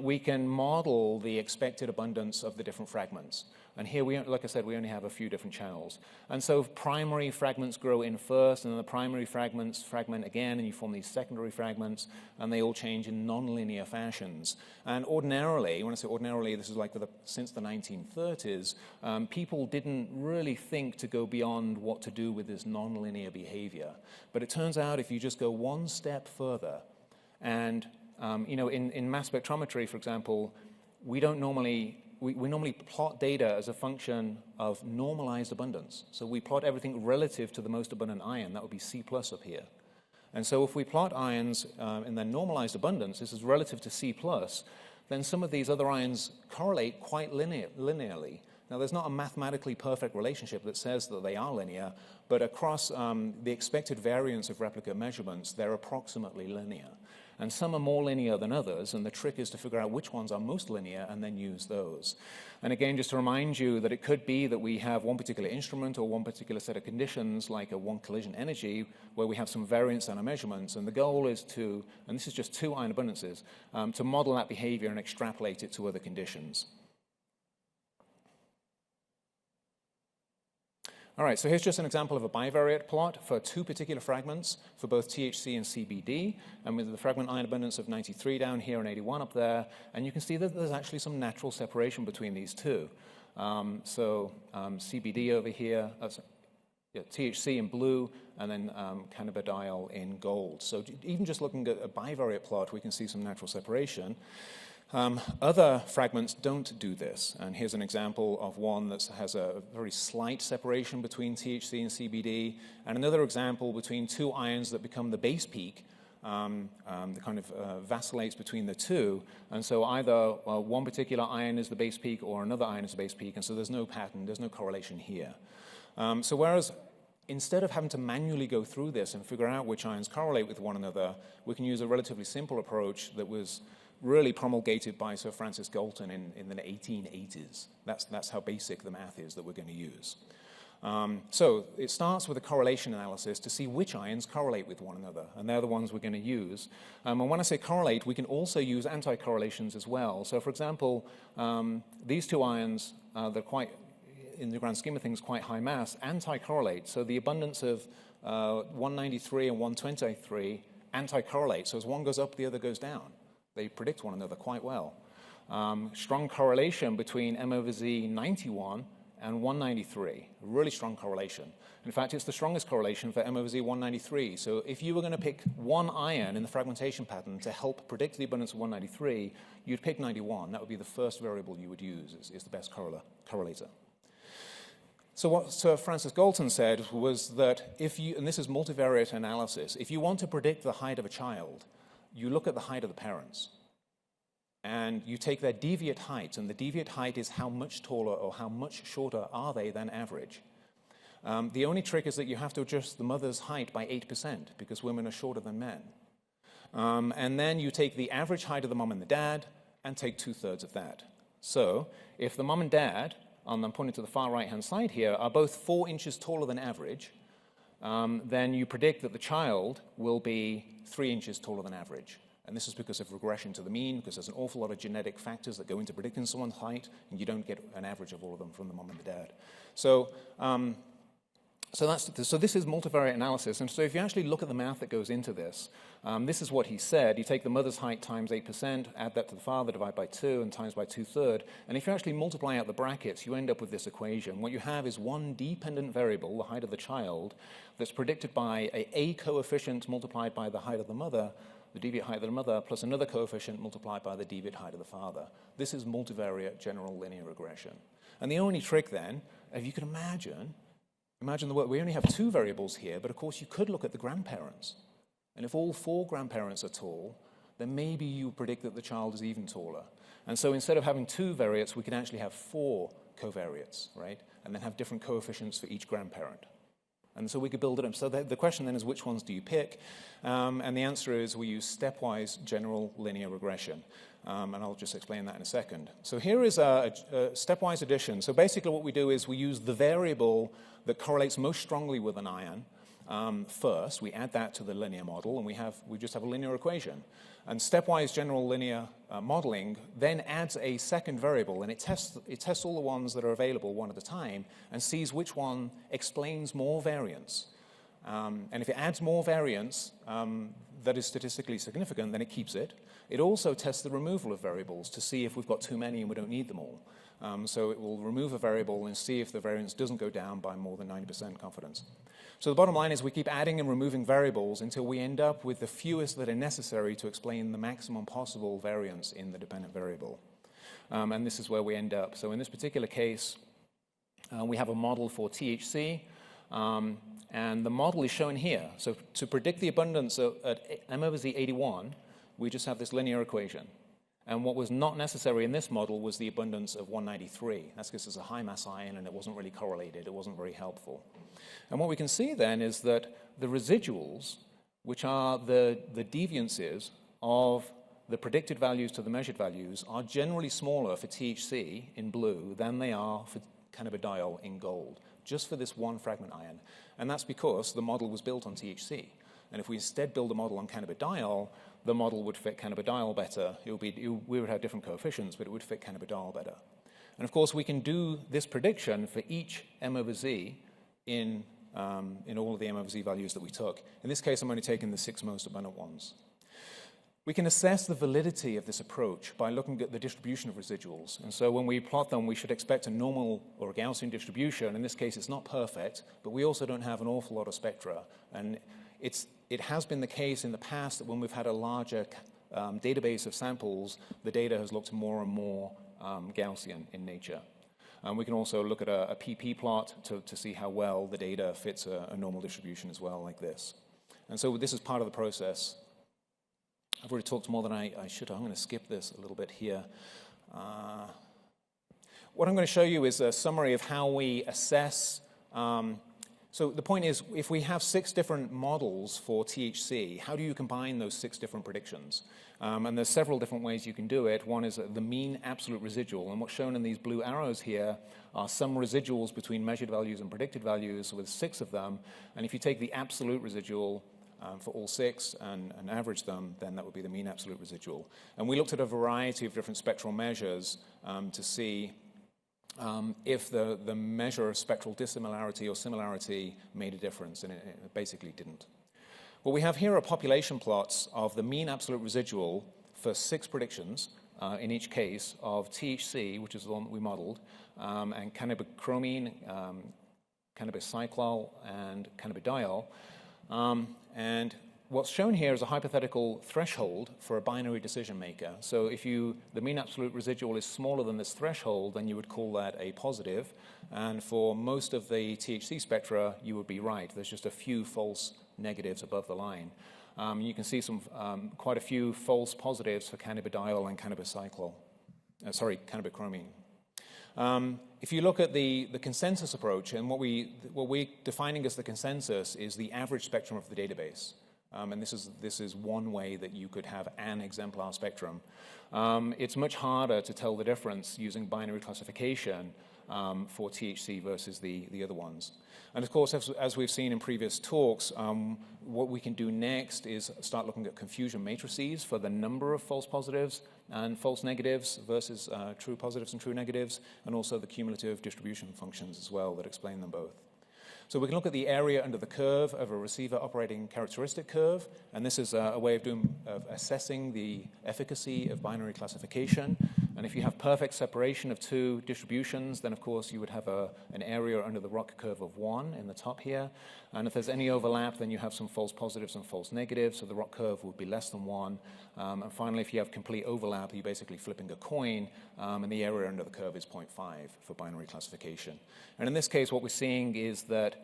we can model the expected abundance of the different fragments. And here, like I said, we only have a few different channels. And so primary fragments grow in first, and then the primary fragments fragment again, and you form these secondary fragments, and they all change in nonlinear fashions. And ordinarily, when I say ordinarily, this is like since the 1930s, people didn't really think to go beyond what to do with this nonlinear behavior. But it turns out if you just go one step further, and in mass spectrometry, for example, we normally plot data as a function of normalized abundance. So we plot everything relative to the most abundant ion. That would be C plus up here. And so if we plot ions in their normalized abundance, this is relative to C plus, then some of these other ions correlate quite linearly. Now, there's not a mathematically perfect relationship that says that they are linear, but across the expected variance of replicate measurements, they're approximately linear. And some are more linear than others, and the trick is to figure out which ones are most linear and then use those. And again, just to remind you that it could be that we have one particular instrument or one particular set of conditions, like a one collision energy, where we have some variance in our measurements, and the goal is to, and this is just two ion abundances, to model that behavior and extrapolate it to other conditions. All right, so here's just an example of a bivariate plot for two particular fragments for both THC and CBD, and with the fragment ion abundance of 93 down here and 81 up there, and you can see that there's actually some natural separation between these two. CBD over here, THC in blue, and then cannabidiol in gold. So even just looking at a bivariate plot, we can see some natural separation. Other fragments don't do this, and here's an example of one that has a very slight separation between THC and CBD, and another example between two ions that become the base peak, that kind of vacillates between the two, and so either one particular ion is the base peak or another ion is the base peak, and so there's no pattern, there's no correlation here. So whereas instead of having to manually go through this and figure out which ions correlate with one another, we can use a relatively simple approach that was really promulgated by Sir Francis Galton in the 1880s. That's how basic the math is that we're going to use. So it starts with a correlation analysis to see which ions correlate with one another, and they're the ones we're going to use. And when I say correlate, we can also use anti-correlations as well. So for example, these two ions, they're quite, in the grand scheme of things, quite high mass, anti-correlate. So the abundance of 193 and 123 anti-correlate. So as one goes up, the other goes down. They predict one another quite well. strong correlation between M over Z 91 and 193, a really strong correlation. In fact, it's the strongest correlation for M over Z 193. So if you were going to pick one ion in the fragmentation pattern to help predict the abundance of 193, you'd pick 91. That would be the first variable you would use, is the best correlator. So what Sir Francis Galton said was that if you, and this is multivariate analysis, if you want to predict the height of a child, you look at the height of the parents. And you take their deviate height, and the deviate height is how much taller or how much shorter are they than average. The only trick is that you have to adjust the mother's height by 8%, because women are shorter than men. And then you take the average height of the mom and the dad, and take 2/3 of that. So if the mom and dad, and I'm pointing to the far right-hand side here, are both 4 inches taller than average, then you predict that the child will be 3 inches taller than average. And this is because of regression to the mean, because there's an awful lot of genetic factors that go into predicting someone's height, and you don't get an average of all of them from the mom and the dad. So, so this is multivariate analysis. And so if you actually look at the math that goes into this, this is what he said. You take the mother's height times 8%, add that to the father, divide by 2, and times by 2/3. And if you actually multiply out the brackets, you end up with this equation. What you have is one dependent variable, the height of the child, that's predicted by a coefficient multiplied by the height of the mother, the deviate height of the mother, plus another coefficient multiplied by the deviate height of the father. This is multivariate general linear regression. And the only trick then, if you can imagine the work, we only have 2 variables here, but of course you could look at the grandparents. And if all 4 grandparents are tall, then maybe you predict that the child is even taller. And so instead of having 2 variates, we can actually have 4 covariates, right? And then have different coefficients for each grandparent. And so we could build it up. So the question then is, which ones do you pick? And the answer is we use stepwise general linear regression. And I'll just explain that in a second. So here is a stepwise addition. So basically what we do is we use the variable that correlates most strongly with an ion first. We add that to the linear model, and we just have a linear equation. And stepwise general linear modeling then adds a second variable, and it tests all the ones that are available one at a time and sees which one explains more variance. And if it adds more variance that is statistically significant, then it keeps it. It also tests the removal of variables to see if we've got too many and we don't need them all. So it will remove a variable and see if the variance doesn't go down by more than 90% confidence. So the bottom line is we keep adding and removing variables until we end up with the fewest that are necessary to explain the maximum possible variance in the dependent variable. And this is where we end up. So in this particular case, we have a model for THC, and the model is shown here. So to predict the abundance at M over Z 81, we just have this linear equation. And what was not necessary in this model was the abundance of 193. That's because it's a high mass ion and it wasn't really correlated. It wasn't very helpful. And what we can see then is that the residuals, which are the deviances of the predicted values to the measured values, are generally smaller for THC in blue than they are for cannabidiol in gold, just for this one fragment ion. And that's because the model was built on THC. And if we instead build a model on cannabidiol, the model would fit cannabidiol better. We would have different coefficients, but it would fit cannabidiol better. And of course, we can do this prediction for each M over Z in all of the M over Z values that we took. In this case, I'm only taking the 6 most abundant ones. We can assess the validity of this approach by looking at the distribution of residuals. And so when we plot them, we should expect a normal or a Gaussian distribution. In this case, it's not perfect, but we also don't have an awful lot of spectra. And it has been the case in the past that when we've had a larger database of samples, the data has looked more and more Gaussian in nature. We can also look at a PP plot to see how well the data fits a normal distribution as well, like this. And so this is part of the process. I've already talked more than I should. I'm going to skip this a little bit here. What I'm going to show you is a summary of how we assess. So the point is, if we have 6 different models for THC, how do you combine those 6 different predictions? And there's several different ways you can do it. One is the mean absolute residual. And what's shown in these blue arrows here are some residuals between measured values and predicted values with 6 of them. And if you take the absolute residual for all 6 and average them, then that would be the mean absolute residual. And we looked at a variety of different spectral measures to see if the measure of spectral dissimilarity or similarity made a difference, and it basically didn't. What we have here are population plots of the mean absolute residual for 6 predictions in each case of THC, which is the one that we modeled, and cannabichromene, cannabicyclol, and cannabidiol. And what's shown here is a hypothetical threshold for a binary decision maker. So if the mean absolute residual is smaller than this threshold, then you would call that a positive. And for most of the THC spectra, you would be right. There's just a few false negatives above the line. You can see quite a few false positives for cannabidiol and cannabichromene. If you look at the consensus approach, and what we're defining as the consensus is the average spectrum of the database. And this is one way that you could have an exemplar spectrum. It's much harder to tell the difference using binary classification for THC versus the other ones. And of course, as we've seen in previous talks, what we can do next is start looking at confusion matrices for the number of false positives and false negatives versus true positives and true negatives, and also the cumulative distribution functions as well that explain them both. So we can look at the area under the curve of a receiver operating characteristic curve, and this is a way of assessing the efficacy of binary classification. And if you have perfect separation of two distributions, then of course you would have an area under the ROC curve of 1 in the top here. And if there's any overlap, then you have some false positives and false negatives, so the ROC curve would be less than 1. And finally, if you have complete overlap, you're basically flipping a coin, and the area under the curve is 0.5 for binary classification. And in this case, what we're seeing is that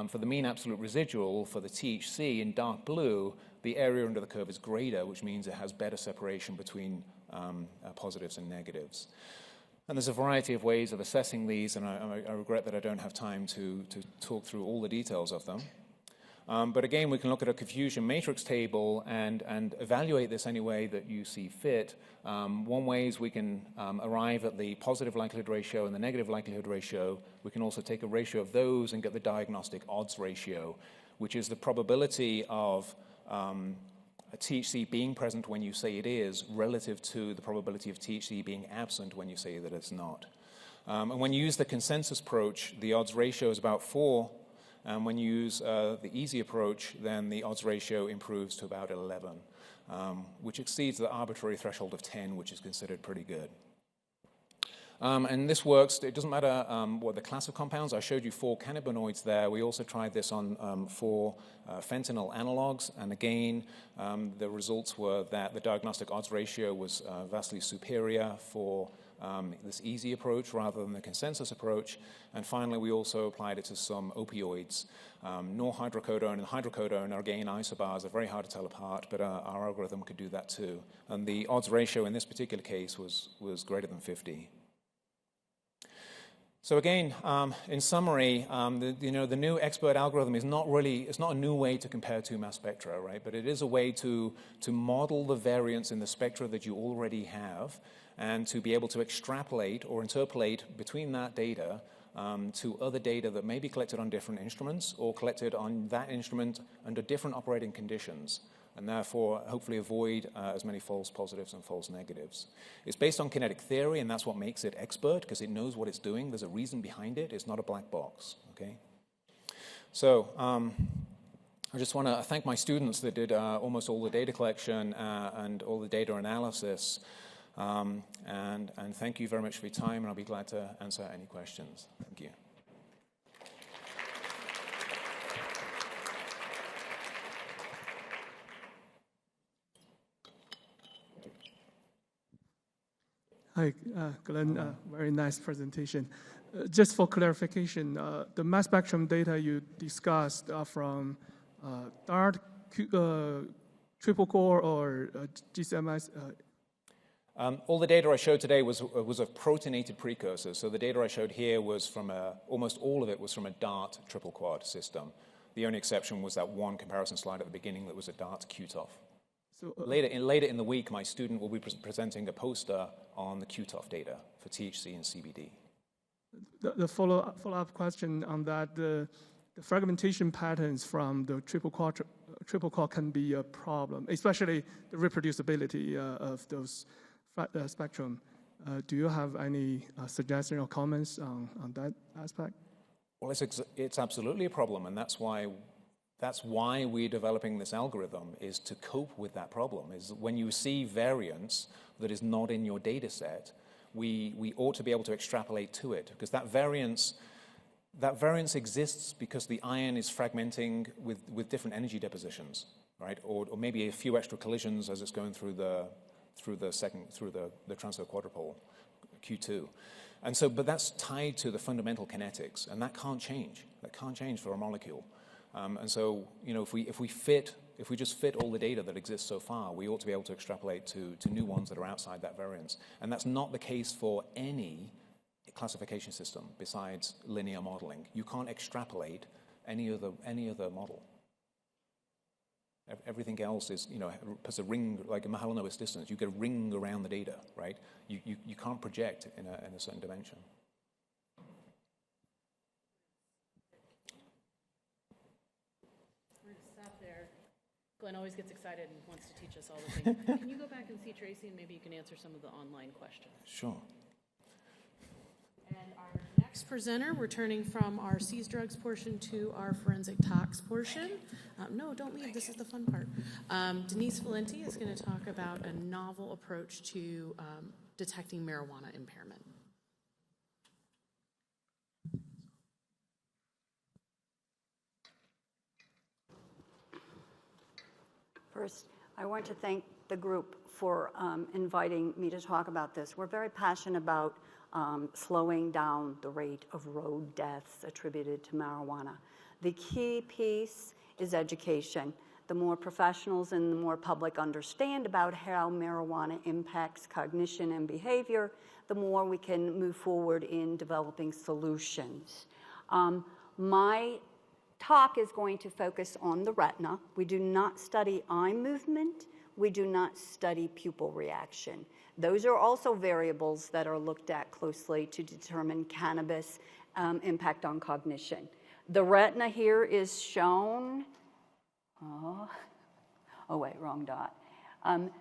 for the mean absolute residual for the THC in dark blue, the area under the curve is greater, which means it has better separation between positives and negatives. And there's a variety of ways of assessing these, and I regret that I don't have time to talk through all the details of them. But again, we can look at a confusion matrix table and evaluate this any way that you see fit. One way is we can arrive at the positive likelihood ratio and the negative likelihood ratio. We can also take a ratio of those and get the diagnostic odds ratio, which is the probability of a THC being present when you say it is relative to the probability of THC being absent when you say that it's not. And when you use the consensus approach, the odds ratio is about 4. And when you use the easy approach, then the odds ratio improves to about 11, which exceeds the arbitrary threshold of 10, which is considered pretty good. And this works. It doesn't matter what the class of compounds. I showed you 4 cannabinoids there. We also tried this on 4 fentanyl analogs. And again, the results were that the diagnostic odds ratio was vastly superior for this easy approach rather than the consensus approach. And finally, we also applied it to some opioids. Norhydrocodone and hydrocodone are again isobars. They're very hard to tell apart, but our algorithm could do that too. And the odds ratio in this particular case was greater than 50. So again, in summary, the new expert algorithm is it's not a new way to compare 2 mass spectra, right? But it is a way to model the variance in the spectra that you already have, and to be able to extrapolate or interpolate between that data to other data that may be collected on different instruments or collected on that instrument under different operating conditions, and therefore hopefully avoid as many false positives and false negatives. It's based on kinetic theory, and that's what makes it expert, because it knows what it's doing. There's a reason behind it. It's not a black box, okay? So I just want to thank my students that did almost all the data collection and all the data analysis. And thank you very much for your time, and I'll be glad to answer any questions. Thank you. Hi, Glenn. Very nice presentation. Just for clarification, the mass spectrum data you discussed are from DART, triple core, or GCMS? All the data I showed today was of protonated precursors. So the data I showed here was from almost all of it was from a DART triple quad system. The only exception was that one comparison slide at the beginning that was a DART QTOF. So, later in the week, my student will be presenting a poster on the QTOF data for THC and CBD. The follow-up question on that, the fragmentation patterns from the triple quad can be a problem, especially the reproducibility of those spectrum. Do you have any suggestions or comments on that aspect? Well, it's absolutely a problem, and that's why That's why we're developing this algorithm, is to cope with that problem. Is when you see variance that is not in your data set, we ought to be able to extrapolate to it, because that variance exists because the ion is fragmenting with different energy depositions, right? Or maybe a few extra collisions as it's going through the transfer quadrupole, Q2. And so, but that's tied to the fundamental kinetics, and that can't change. That can't change for a molecule. And so, you know, if we just fit all the data that exists so far, we ought to be able to extrapolate to new ones that are outside that variance. And that's not the case for any classification system besides linear modeling. You can't extrapolate any other model. Everything else is, you know, puts a ring, like a Mahalanobis distance. You get a ring around the data, right? You can't project in a certain dimension. We're going to stop there. Glenn always gets excited and wants to teach us all the things. Can you go back and see Tracy, and maybe you can answer some of the online questions? Sure. And our next presenter, we're turning from our seized drugs portion to our forensic tox portion. No, don't leave. This is the fun part. Denise Valenti is going to talk about a novel approach to detecting marijuana impairment. First, I want to thank the group for inviting me to talk about this. We're very passionate about slowing down the rate of road deaths attributed to marijuana. The key piece is education. The more professionals and the more public understand about how marijuana impacts cognition and behavior, the more we can move forward in developing solutions. My talk is going to focus on the retina. We do not study eye movement. We do not study pupil reaction. Those are also variables that are looked at closely to determine cannabis impact on cognition. The retina here is shown. Oh wait, wrong dot.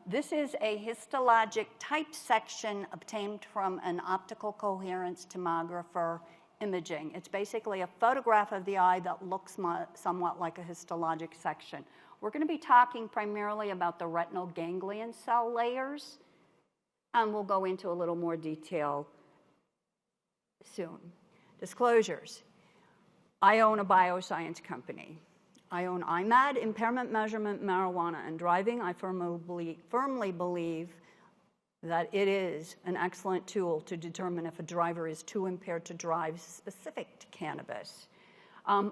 This is a histologic type section obtained from an optical coherence tomographer imaging. It's basically a photograph of the eye that looks somewhat like a histologic section. We're going to be talking primarily about the retinal ganglion cell layers, and we'll go into a little more detail soon. Disclosures. I own a bioscience company. I own IMAD, Impairment Measurement, Marijuana, and Driving. I firmly believe that it is an excellent tool to determine if a driver is too impaired to drive specific to cannabis.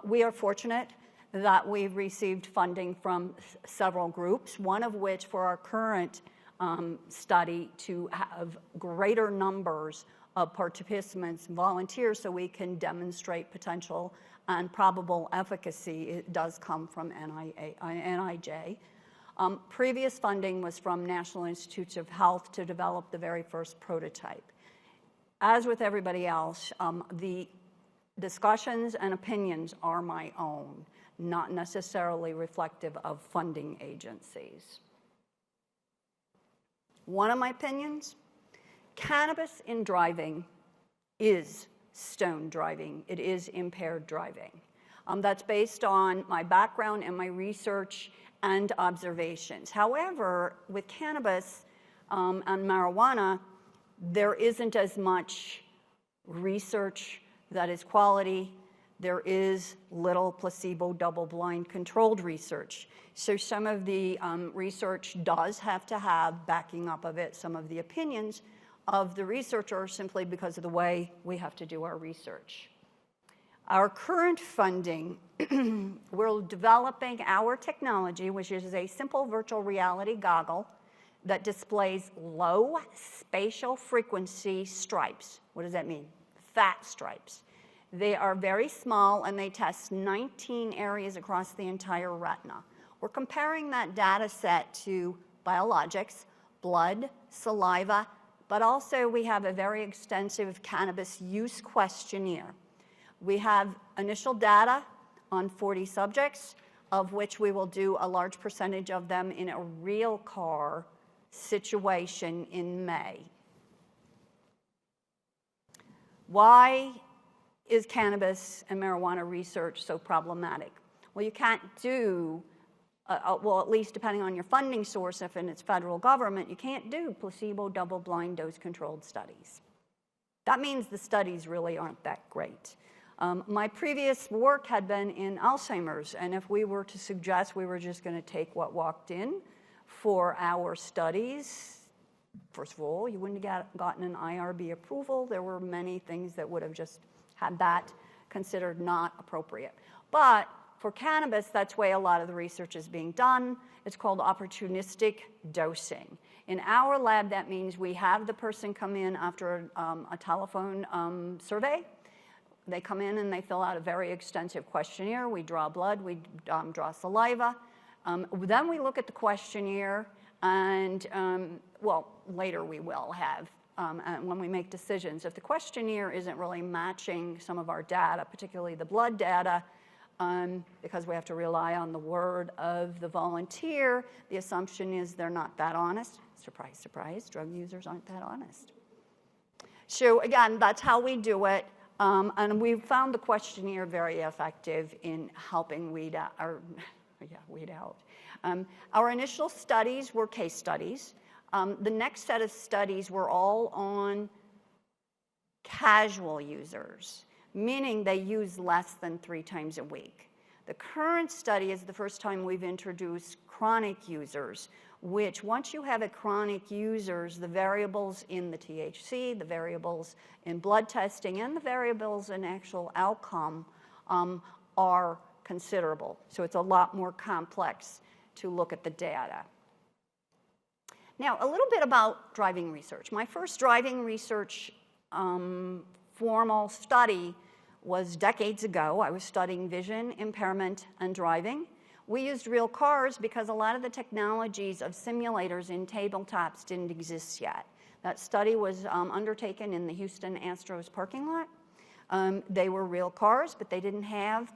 We are fortunate that we've received funding from several groups, one of which for our current study to have greater numbers of participants, volunteers, so we can demonstrate potential and probable efficacy. It does come from NIJ. Previous funding was from National Institutes of Health to develop the very first prototype. As with everybody else, the discussions and opinions are my own, not necessarily reflective of funding agencies. One of my opinions, cannabis in driving is stone driving. It is impaired driving. That's based on my background and my research and observations. However, with cannabis and marijuana, there isn't as much research that is quality. There is little placebo, double-blind controlled research. So some of the research does have to have backing up of it, some of the opinions of the researcher, simply because of the way we have to do our research. Our current funding, we're developing our technology, which is a simple virtual reality goggle that displays low spatial frequency stripes. What does that mean? Fat stripes. They are very small, and they test 19 areas across the entire retina. We're comparing that data set to biologics, blood, saliva, but also we have a very extensive cannabis use questionnaire. We have initial data on 40 subjects, of which we will do a large percentage of them in a real car situation in May. Why is cannabis and marijuana research so problematic? Well, you can't do, well, at least depending on your funding source, if it's federal government, you can't do placebo double-blind dose-controlled studies. That means the studies really aren't that great. My previous work had been in Alzheimer's, and if we were to suggest we were just going to take what walked in for our studies, first of all, you wouldn't have gotten an IRB approval. There were many things that would have just had that considered not appropriate. But for cannabis, that's why a lot of the research is being done. It's called opportunistic dosing. In our lab, that means we have the person come in after a telephone survey. They come in and they fill out a very extensive questionnaire. We draw blood, we draw saliva. Then we look at the questionnaire, and, well, later we will have, when we make decisions. If the questionnaire isn't really matching some of our data, particularly the blood data, because we have to rely on the word of the volunteer, the assumption is they're not that honest. Surprise, surprise, drug users aren't that honest. So again, that's how we do it. And we've found the questionnaire very effective in helping weed out. Our initial studies were case studies. The next set of studies were all on casual users, meaning they use less than 3 times a week. The current study is the first time we've introduced chronic users, which once you have a chronic users, the variables in the THC, the variables in blood testing, and the variables in actual outcome are considerable. So it's a lot more complex to look at the data. Now, a little bit about driving research. My first driving research formal study was decades ago. I was studying vision, impairment, and driving. We used real cars because a lot of the technologies of simulators in tabletops didn't exist yet. That study was undertaken in the Houston Astros parking lot. They were real cars, but they didn't have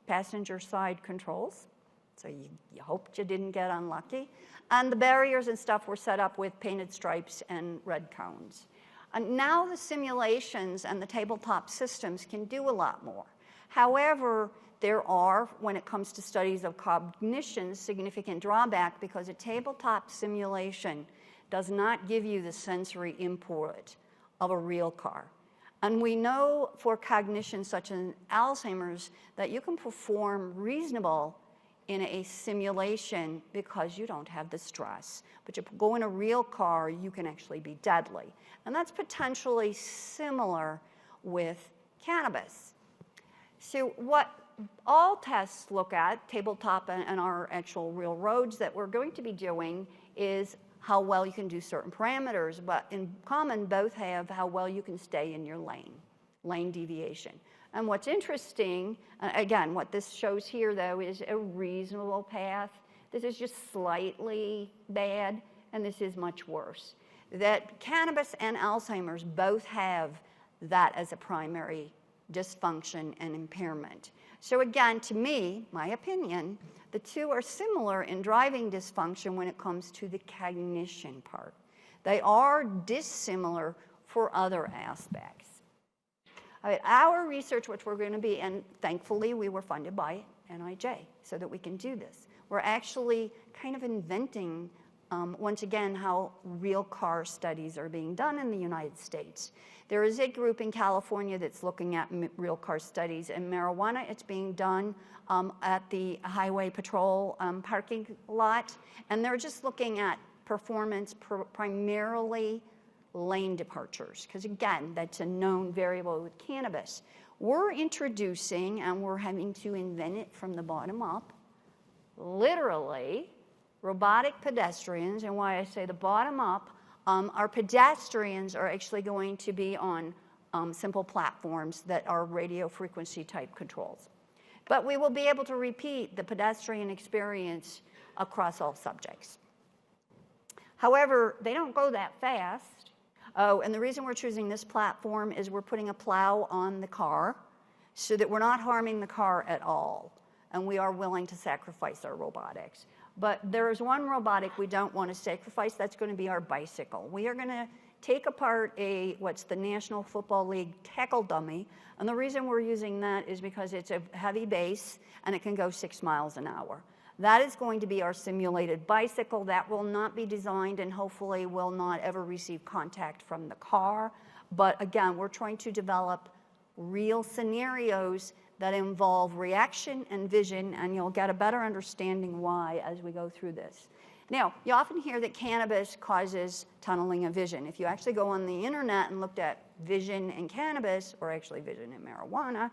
passenger side controls. So you hoped you didn't get unlucky. And the barriers and stuff were set up with painted stripes and red cones. And now the simulations and the tabletop systems can do a lot more. However, there are, when it comes to studies of cognition, significant drawback because a tabletop simulation does not give you the sensory input of a real car. And we know for cognition such as Alzheimer's that you can perform reasonable in a simulation because you don't have the stress. But you go in a real car, you can actually be deadly. And that's potentially similar with cannabis. So what all tests look at, tabletop and our actual real roads that we're going to be doing, is how well you can do certain parameters, but in common both have how well you can stay in your lane deviation. And what's interesting, again, what this shows here though is a reasonable path. This is just slightly bad, and this is much worse. That cannabis and Alzheimer's both have that as a primary dysfunction and impairment. So again, to me, my opinion, the two are similar in driving dysfunction when it comes to the cognition part. They are dissimilar for other aspects. Our research, which we're going to be, and thankfully we were funded by NIJ so that we can do this. We're actually kind of inventing, once again, how real car studies are being done in the United States. There is a group in California that's looking at real car studies. In marijuana, it's being done at the Highway Patrol parking lot, and they're just looking at performance primarily lane departures, because again, that's a known variable with cannabis. We're introducing, and we're having to invent it from the bottom up, literally, robotic pedestrians. And why I say the bottom up, our pedestrians are actually going to be on simple platforms that are radio frequency type controls. But we will be able to repeat the pedestrian experience across all subjects. However, they don't go that fast. Oh, and the reason we're choosing this platform is we're putting a plow on the car so that we're not harming the car at all. And we are willing to sacrifice our robotics. But there is one robotic we don't want to sacrifice. That's going to be our bicycle. We are going to take apart what's the National Football League tackle dummy, and the reason we're using that is because it's a heavy base and it can go 6 miles an hour. That is going to be our simulated bicycle. That will not be designed and hopefully will not ever receive contact from the car. But again, we're trying to develop real scenarios that involve reaction and vision, and you'll get a better understanding why as we go through this. Now, you often hear that cannabis causes tunneling of vision. If you actually go on the internet and looked at vision and cannabis, or actually vision and marijuana,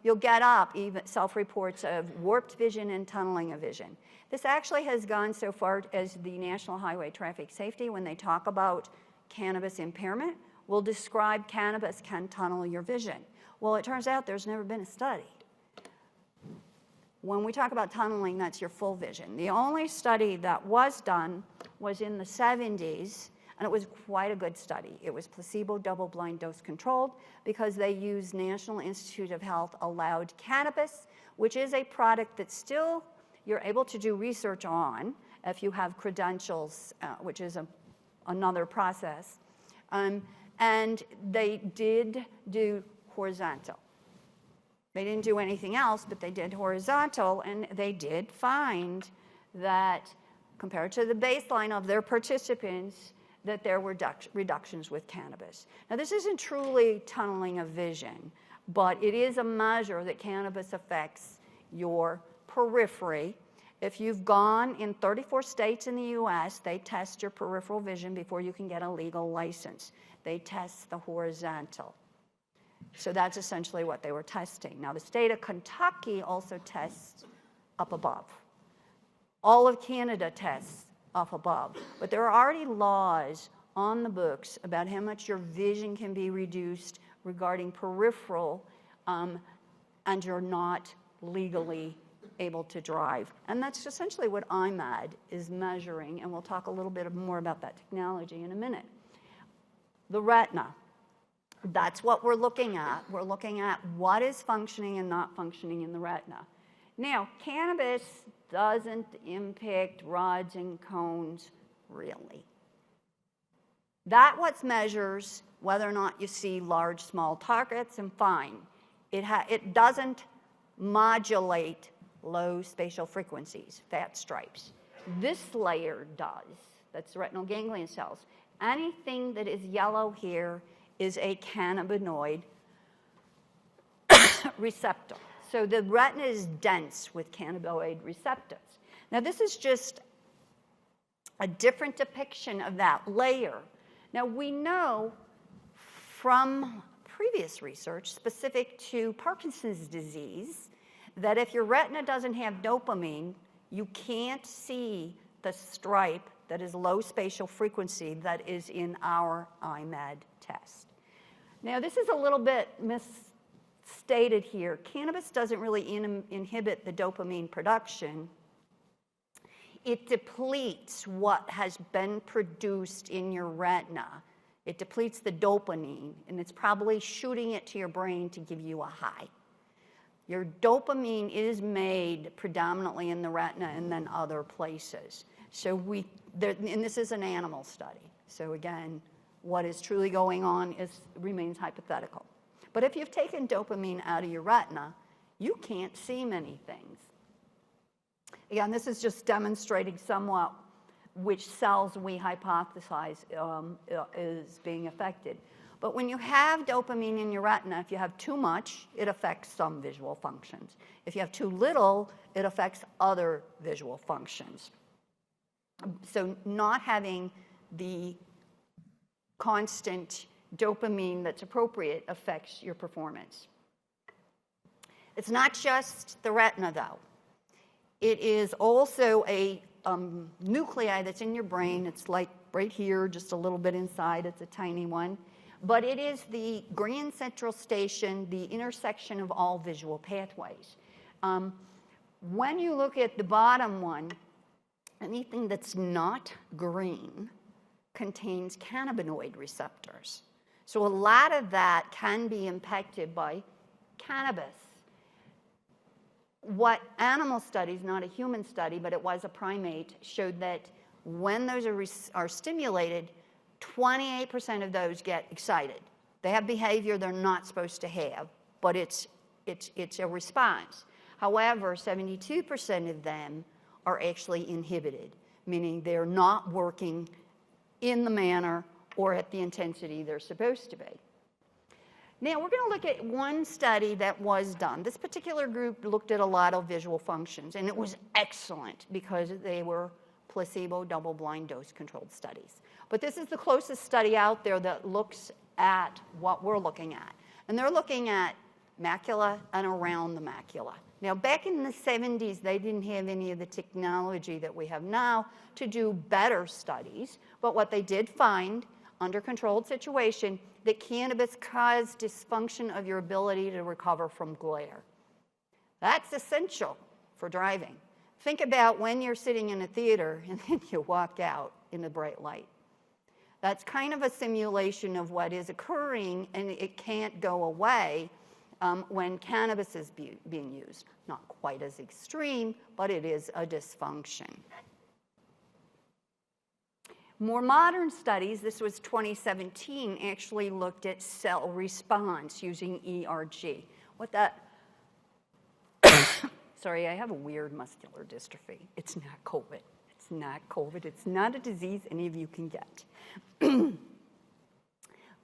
you'll get up even self-reports of warped vision and tunneling of vision. This actually has gone so far as the National Highway Traffic Safety, when they talk about cannabis impairment, will describe cannabis can tunnel your vision. Well, it turns out there's never been a study. When we talk about tunneling, that's your full vision. The only study that was done was in the 70s, and it was quite a good study. It was placebo, double-blind, dose-controlled, because they used National Institute of Health allowed cannabis, which is a product that still you're able to do research on if you have credentials, which is another process. And they did do horizontal. They didn't do anything else, but they did horizontal, and they did find that, compared to the baseline of their participants, that there were reductions with cannabis. Now, this isn't truly tunneling of vision, but it is a measure that cannabis affects your periphery. If you've gone in 34 states in the US, they test your peripheral vision before you can get a legal license. They test the horizontal. So that's essentially what they were testing. Now, the state of Kentucky also tests up above. All of Canada tests up above. But there are already laws on the books about how much your vision can be reduced regarding peripheral, and you're not legally able to drive. And that's essentially what IMAD is measuring, and we'll talk a little bit more about that technology in a minute. The retina. That's what we're looking at. We're looking at what is functioning and not functioning in the retina. Now, cannabis doesn't impact rods and cones, really. That what measures whether or not you see large, small targets, and fine. It doesn't modulate low spatial frequencies, fat stripes. This layer does. That's retinal ganglion cells. Anything that is yellow here is a cannabinoid receptor. So the retina is dense with cannabinoid receptors. Now, this is just a different depiction of that layer. Now, we know from previous research specific to Parkinson's disease that if your retina doesn't have dopamine, you can't see the stripe that is low spatial frequency that is in our IMAD test. Now, this is a little bit misstated here. Cannabis doesn't really inhibit the dopamine production. It depletes what has been produced in your retina. It depletes the dopamine, and it's probably shooting it to your brain to give you a high. Your dopamine is made predominantly in the retina and then other places. So and this is an animal study. So again, what is truly going on remains hypothetical. But if you've taken dopamine out of your retina, you can't see many things. Again, this is just demonstrating somewhat which cells we hypothesize is being affected. But when you have dopamine in your retina, if you have too much, it affects some visual functions. If you have too little, it affects other visual functions. So not having the constant dopamine that's appropriate affects your performance. It's not just the retina, though. It is also a nuclei that's in your brain. It's like right here, just a little bit inside. It's a tiny one. But it is the grand central station, the intersection of all visual pathways. When you look at the bottom one, anything that's not green contains cannabinoid receptors. So a lot of that can be impacted by cannabis. What animal studies, not a human study, but it was a primate, showed that when those are stimulated, 28% of those get excited. They have behavior they're not supposed to have, but it's a response. However, 72% of them are actually inhibited, meaning they're not working in the manner or at the intensity they're supposed to be. Now, we're going to look at one study that was done. This particular group looked at a lot of visual functions, and it was excellent because they were placebo, double-blind, dose-controlled studies. But this is the closest study out there that looks at what we're looking at. And they're looking at macula and around the macula. Now, back in the 70s, they didn't have any of the technology that we have now to do better studies. But what they did find, under controlled situation, that cannabis caused dysfunction of your ability to recover from glare. That's essential for driving. Think about when you're sitting in a theater and then you walk out in the bright light. That's kind of a simulation of what is occurring, and it can't go away when cannabis is being used. Not quite as extreme, but it is a dysfunction. More modern studies, this was 2017, actually looked at cell response using ERG. What that, sorry, I have a weird muscular dystrophy. It's not COVID. It's not COVID. It's not a disease any of you can get.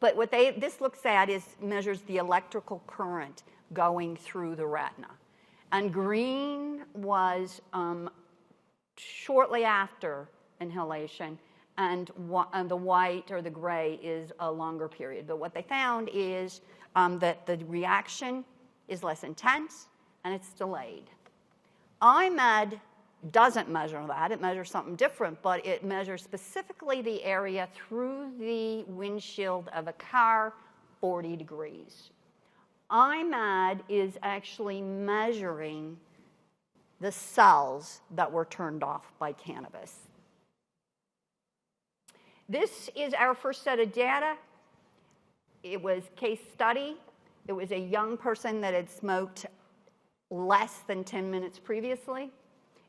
But what this looks at is measures the electrical current going through the retina. And green was shortly after inhalation, and the white or the gray is a longer period. But what they found is that the reaction is less intense and it's delayed. IMED doesn't measure that. It measures something different, but it measures specifically the area through the windshield of a car, 40 degrees. IMED is actually measuring the cells that were turned off by cannabis. This is our first set of data. It was case study. It was a young person that had smoked less than 10 minutes previously.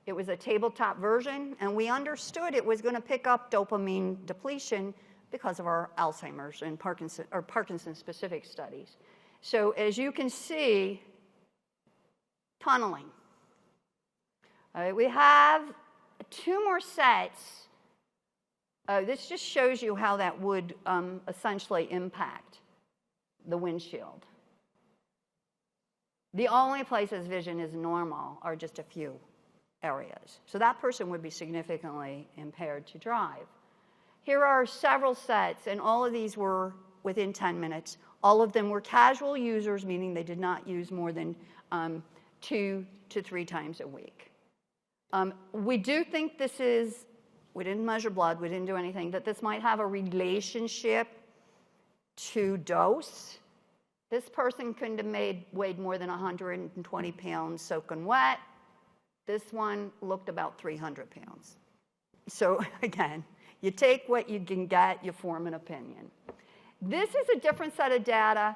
It was a tabletop version, and we understood it was going to pick up dopamine depletion because of our Alzheimer's and Parkinson-specific studies. So as you can see, tunneling. All right, we have 2 more sets. This just shows you how that would essentially impact the windshield. The only places vision is normal are just a few areas. So that person would be significantly impaired to drive. Here are several sets, and all of these were within 10 minutes. All of them were casual users, meaning they did not use more than 2 to 3 times a week. We do think this is, we didn't measure blood, we didn't do anything, that this might have a relationship to dose. This person couldn't have weighed more than 120 pounds soaking wet. This one looked about 300 pounds. So again, you take what you can get, you form an opinion. This is a different set of data.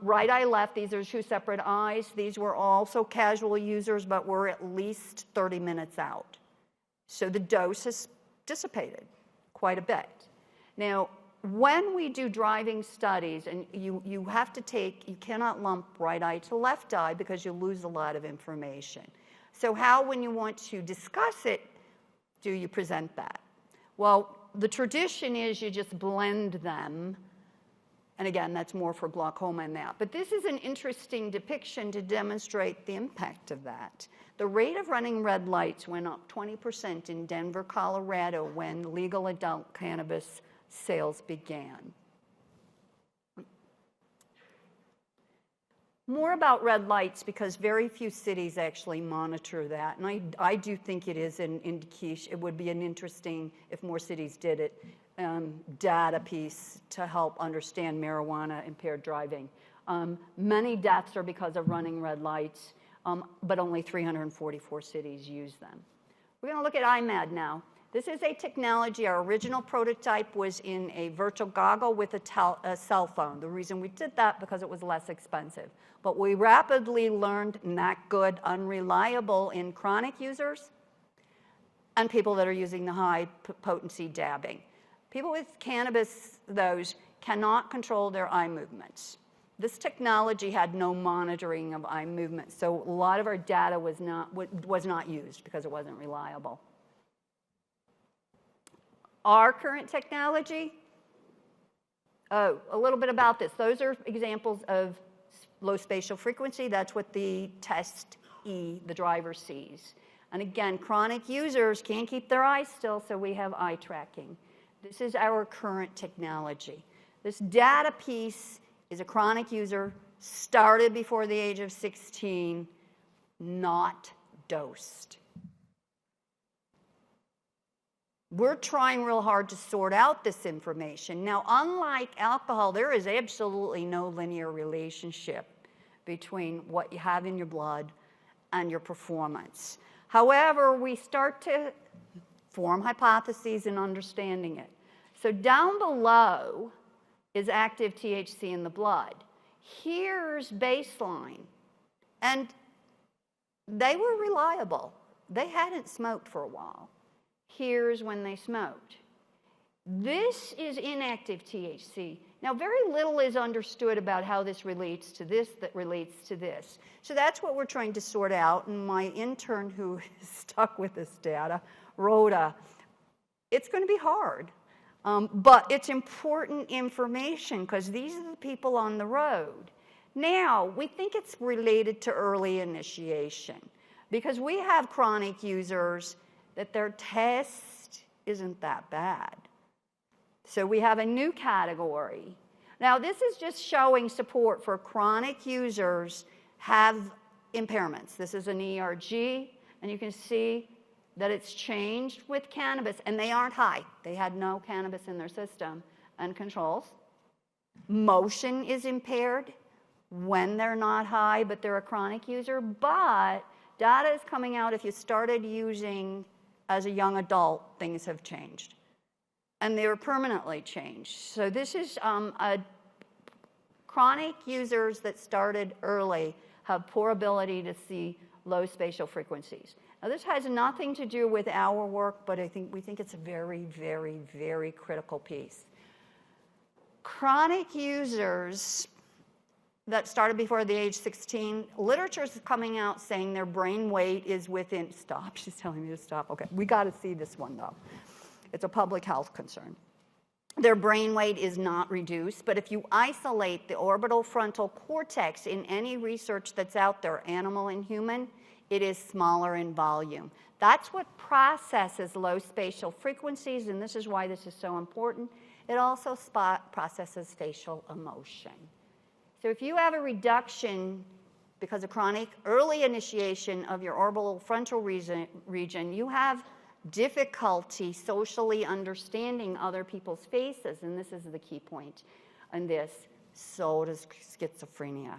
Right eye, left, these are 2 separate eyes. These were also casual users, but were at least 30 minutes out. So the dose has dissipated quite a bit. Now, when we do driving studies, and you have to take, you cannot lump right eye to left eye because you lose a lot of information. So how, when you want to discuss it, do you present that? Well, the tradition is you just blend them. And again, that's more for glaucoma and that. But this is an interesting depiction to demonstrate the impact of that. The rate of running red lights went up 20% in Denver, Colorado when legal adult cannabis sales began. More about red lights, because very few cities actually monitor that. And I do think it is an indication, it would be an interesting, if more cities did it, data piece to help understand marijuana impaired driving. Many deaths are because of running red lights, but only 344 cities use them. We're going to look at IMAD now. This is a technology. Our original prototype was in a virtual goggle with a cell phone. The reason we did that, because it was less expensive. But we rapidly learned not good, unreliable in chronic users and people that are using the high potency dabbing. People with cannabis, those, cannot control their eye movements. This technology had no monitoring of eye movements, so a lot of our data was not used because it wasn't reliable. Our current technology, a little bit about this. Those are examples of low spatial frequency. That's what the test E, the driver, sees. And again, chronic users can't keep their eyes still, so we have eye tracking. This is our current technology. This data piece is a chronic user, started before the age of 16, not dosed. We're trying real hard to sort out this information. Now, unlike alcohol, there is absolutely no linear relationship between what you have in your blood and your performance. However, we start to form hypotheses in understanding it. So down below is active THC in the blood. Here's baseline. And they were reliable. They hadn't smoked for a while. Here's when they smoked. This is inactive THC. Now, very little is understood about how this relates to this, that relates to this. So that's what we're trying to sort out. And my intern who is stuck with this data, Rhoda, it's going to be hard. But it's important information because these are the people on the road. Now, we think it's related to early initiation because we have chronic users that their test isn't that bad. So we have a new category. Now, this is just showing support for chronic users have impairments. This is an ERG, and you can see that it's changed with cannabis, and they aren't high. They had no cannabis in their system and controls. Motion is impaired when they're not high, but they're a chronic user. But data is coming out if you started using as a young adult, things have changed. And they were permanently changed. So this is chronic users that started early have poor ability to see low spatial frequencies. Now, this has nothing to do with our work, but we think it's a very, very, very critical piece. Chronic users that started before the age 16, literature is coming out saying their brain weight is within, stop, she's telling me to stop. Okay, we got to see this one though. It's a public health concern. Their brain weight is not reduced, but if you isolate the orbital frontal cortex in any research that's out there, animal and human, it is smaller in volume. That's what processes low spatial frequencies, and this is why this is so important. It also processes facial emotion. So if you have a reduction because of chronic early initiation of your orbital frontal region, you have difficulty socially understanding other people's faces, and this is the key point in this. So does schizophrenia.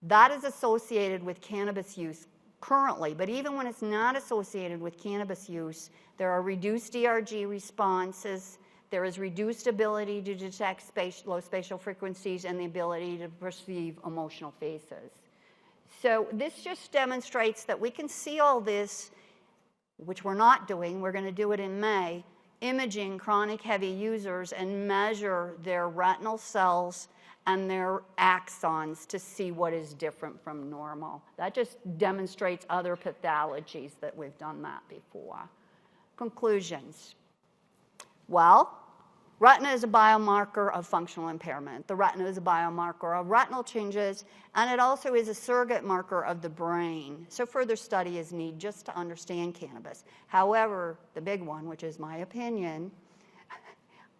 That is associated with cannabis use currently, but even when it's not associated with cannabis use, there are reduced ERG responses, there is reduced ability to detect low spatial frequencies, and the ability to perceive emotional faces. So this just demonstrates that we can see all this, which we're not doing, we're going to do it in May, imaging chronic heavy users and measure their retinal cells and their axons to see what is different from normal. That just demonstrates other pathologies that we've done that before. Conclusions. Well, retina is a biomarker of functional impairment. The retina is a biomarker of retinal changes, and it also is a surrogate marker of the brain. So further study is needed just to understand cannabis. However, the big one, which is my opinion,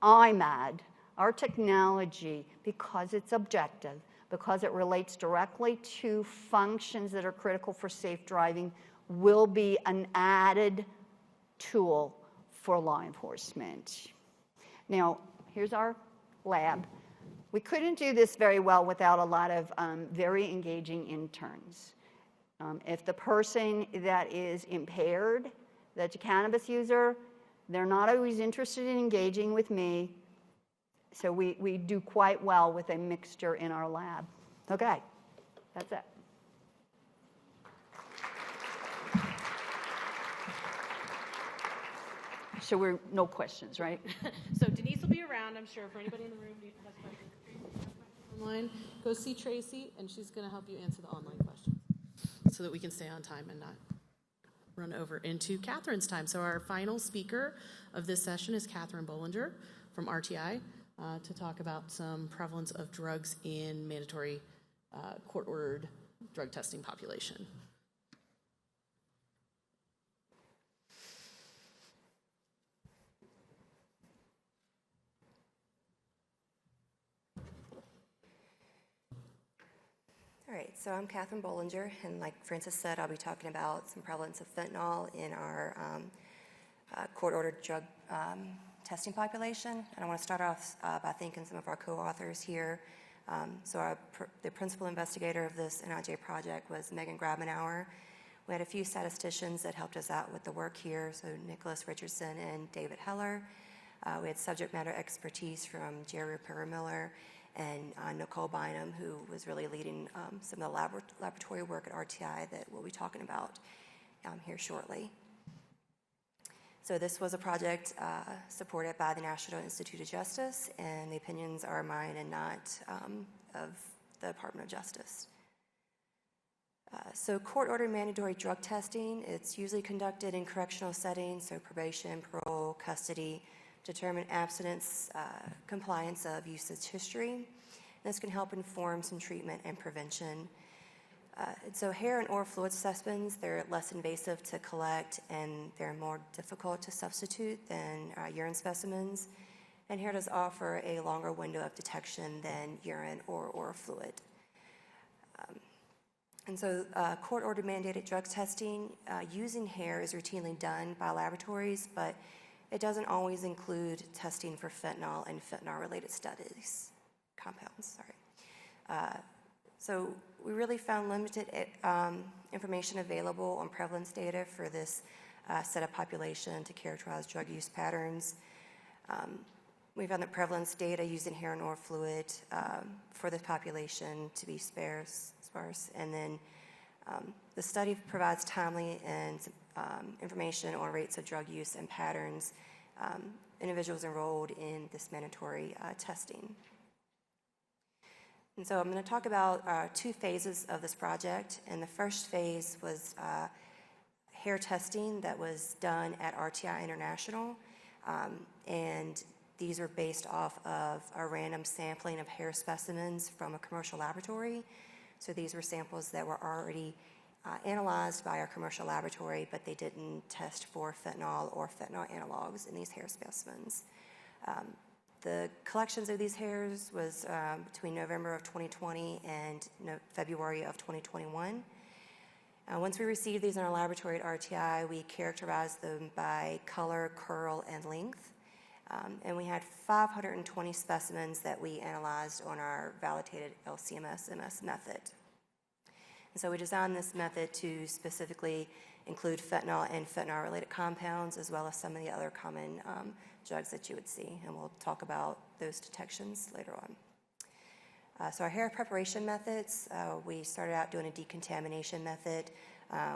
IMAD, our technology, because it's objective, because it relates directly to functions that are critical for safe driving, will be an added tool for law enforcement. Now, here's our lab. We couldn't do this very well without a lot of very engaging interns. If the person that is impaired, that's a cannabis user, they're not always interested in engaging with me, so we do quite well with a mixture in our lab. Okay, that's it. So we're, no questions, right? So Denise will be around, I'm sure, for anybody in the room who has questions online. Go see Tracy, and she's going to help you answer the online questions so that we can stay on time and not run over into Catherine's time. So our final speaker of this session is Catherine Bollinger from RTI to talk about some prevalence of drugs in mandatory court-ordered drug testing population. All right, so I'm Catherine Bollinger, and like Francis said, I'll be talking about some prevalence of fentanyl in our court-ordered drug testing population. And I want to start off by thanking some of our co-authors here. The principal investigator of this NIJ project was Megan Grabenauer. We had a few statisticians that helped us out with the work here, so Nicholas Richardson and David Heller. We had subject matter expertise from Jerry Perrimiller and Nicole Bynum, who was really leading some of the laboratory work at RTI that we'll be talking about here shortly. So this was a project supported by the National Institute of Justice, and the opinions are mine and not of the Department of Justice. So court-ordered mandatory drug testing, it's usually conducted in correctional settings, so probation, parole, custody, determine abstinence, compliance of usage history. This can help inform some treatment and prevention. So hair and oral fluid specimens, they're less invasive to collect and they're more difficult to substitute than urine specimens. And hair does offer a longer window of detection than urine or oral fluid. Court-ordered mandated drug testing using hair is routinely done by laboratories, but it doesn't always include testing for fentanyl and fentanyl-related compounds. So we really found limited information available on prevalence data for this set of population to characterize drug use patterns. We found that prevalence data using hair and oral fluid for this population to be sparse, and then the study provides timely and information on rates of drug use and patterns individuals enrolled in this mandatory testing. And so I'm going to talk about two phases of this project, and the first phase was hair testing that was done at RTI International, and these are based off of a random sampling of hair specimens from a commercial laboratory. So these were samples that were already analyzed by our commercial laboratory, but they didn't test for fentanyl or fentanyl analogs in these hair specimens. The collections of these hairs was between November of 2020 and February of 2021. Once we received these in our laboratory at RTI, we characterized them by color, curl, and length. And we had 520 specimens that we analyzed on our validated LC-MS method. And so we designed this method to specifically include fentanyl and fentanyl-related compounds, as well as some of the other common drugs that you would see. And we'll talk about those detections later on. So our hair preparation methods, we started out doing a decontamination method,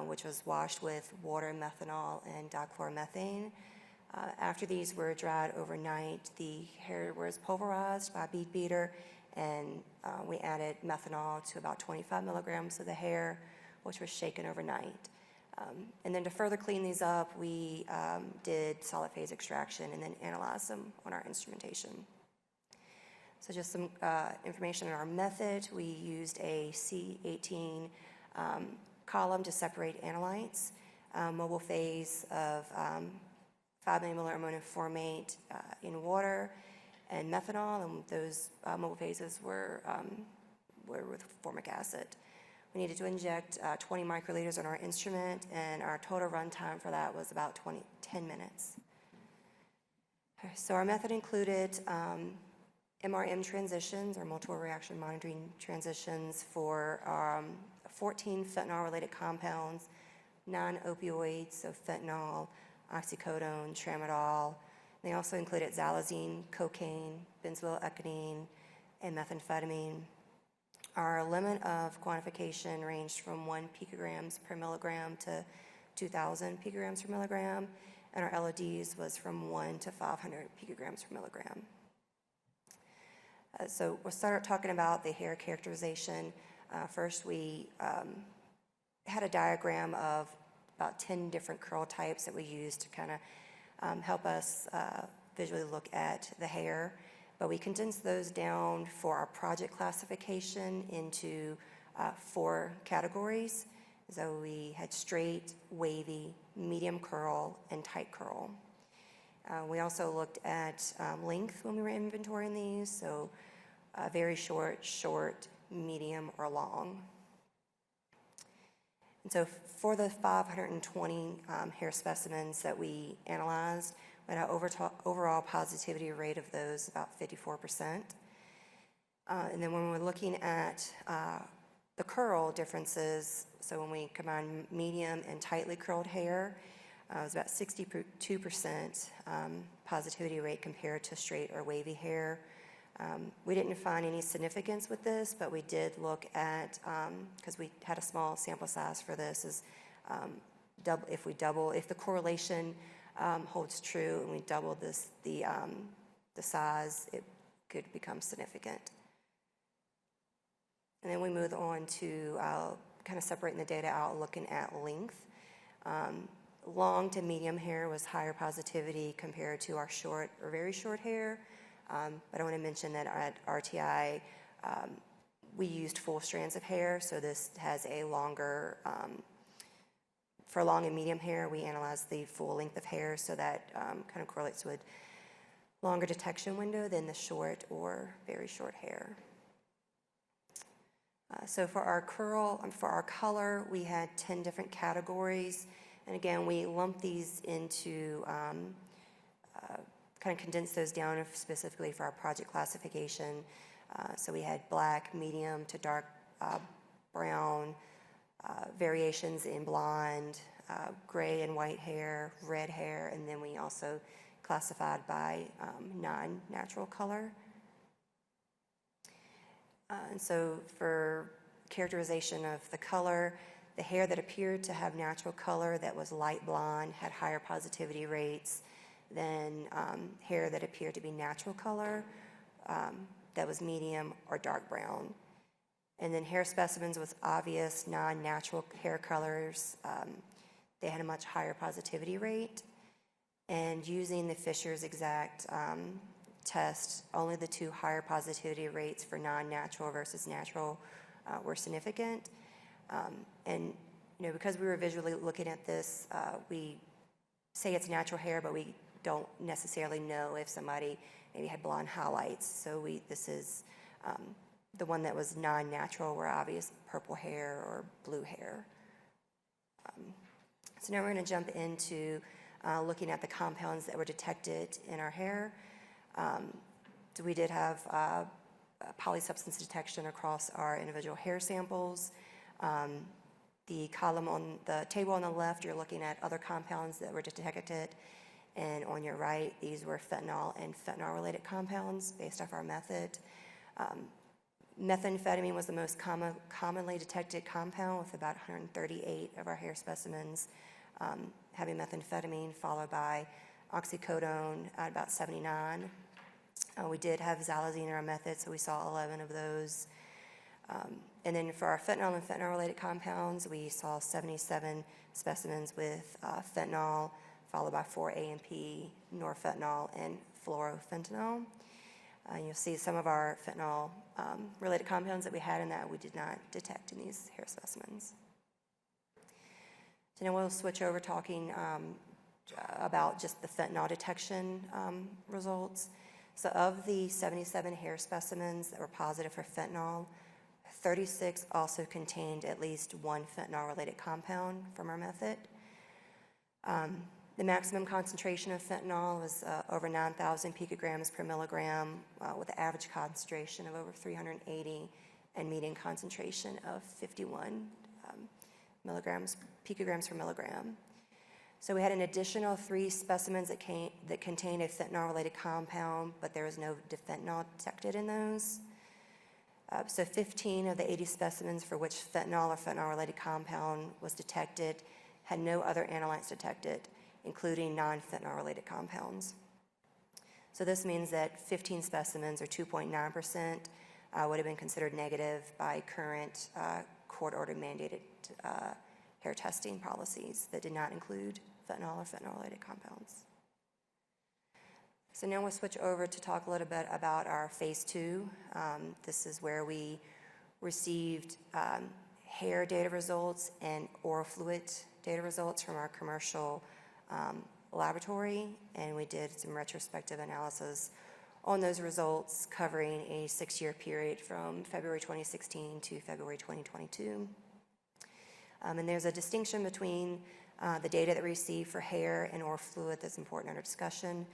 which was washed with water, methanol, and dichloromethane. After these were dried overnight, the hair was pulverized by a bead beater, and we added methanol to about 25 milligrams of the hair, which was shaken overnight. And then to further clean these up, we did solid phase extraction and then analyzed them on our instrumentation. So just some information on our method. We used a C18 column to separate analytes, mobile phase of 5 millimolar ammonium formate in water, and methanol, and those mobile phases were with formic acid. We needed to inject 20 microliters on our instrument, and our total run time for that was about 10 minutes. So our method included MRM transitions, or multiple reaction monitoring transitions, for 14 fentanyl-related compounds, non-opioids, so fentanyl, oxycodone, tramadol. They also included xylazine, cocaine, benzoyl-ecgonine, and methamphetamine. Our limit of quantification ranged from 1 picograms per milligram to 2,000 picograms per milligram. and our LODs was from 1 to 500 picograms per milligram. So we'll start talking about the hair characterization. First, we had a diagram of about 10 different curl types that we used to kind of help us visually look at the hair. But we condensed those down for our project classification into 4 categories. So we had straight, wavy, medium curl, and tight curl. We also looked at length when we were inventorying these, so very short, short, medium, or long. And so for the 520 hair specimens that we analyzed, we had an overall positivity rate of those about 54%. And then when we're looking at the curl differences, so when we combine medium and tightly curled hair, it was about 62% positivity rate compared to straight or wavy hair. We didn't find any significance with this, but we did look at, because we had a small sample size for this, is if the correlation holds true and we double the size, it could become significant. And then we move on to kind of separating the data out, looking at length. Long to medium hair was higher positivity compared to our short or very short hair. But I want to mention that at RTI, we used full strands of hair, so this has a longer, for long and medium hair, we analyzed the full length of hair, so that kind of correlates with longer detection window than the short or very short hair. So for our color, we had 10 different categories. And again, we lumped these into, kind of condensed those down specifically for our project classification. So we had black, medium to dark brown, variations in blonde, gray and white hair, red hair, and then we also classified by non-natural color. And so for characterization of the color, the hair that appeared to have natural color that was light blonde had higher positivity rates than hair that appeared to be natural color that was medium or dark brown. And then hair specimens with obvious non-natural hair colors, they had a much higher positivity rate. And using the Fisher's exact test, only the 2 higher positivity rates for non-natural versus natural were significant. And because we were visually looking at this, we say it's natural hair, but we don't necessarily know if somebody maybe had blonde highlights. So this is the one that was non-natural were obvious purple hair or blue hair. So now we're going to jump into looking at the compounds that were detected in our hair. So we did have polysubstance detection across our individual hair samples. The table on the left, you're looking at other compounds that were detected, and on your right, these were fentanyl and fentanyl-related compounds based off our method. Methamphetamine was the most commonly detected compound, with about 138 of our hair specimens having methamphetamine, followed by oxycodone at about 79. We did have xylazine in our method, so we saw 11 of those. And then for our fentanyl and fentanyl-related compounds, we saw 77 specimens with fentanyl, followed by 4 AMP, norfentanyl, and fluorofentanyl. You'll see some of our fentanyl-related compounds that we had in that we did not detect in these hair specimens. So now we'll switch over talking about just the fentanyl detection results. So of the 77 hair specimens that were positive for fentanyl, 36 also contained at least 1 fentanyl-related compound from our method. The maximum concentration of fentanyl was over 9,000 picograms per milligram, with an average concentration of over 380 and median concentration of 51 picograms per milligram. So we had an additional 3 specimens that contained a fentanyl-related compound, but there was no difentanyl detected in those. So 15 of the 80 specimens for which fentanyl or fentanyl-related compound was detected had no other analytes detected, including non-fentanyl related compounds. So this means that 15 specimens, or 2.9%, would have been considered negative by current court-ordered mandated hair testing policies that did not include fentanyl or fentanyl-related compounds. So now we'll switch over to talk a little bit about our phase 2. This is where we received hair data results and oral fluid data results from our commercial laboratory, and we did some retrospective analysis on those results covering a 6-year period from February 2016 to February 2022. And there's a distinction between the data that we received for hair and oral fluid that's important in our discussion.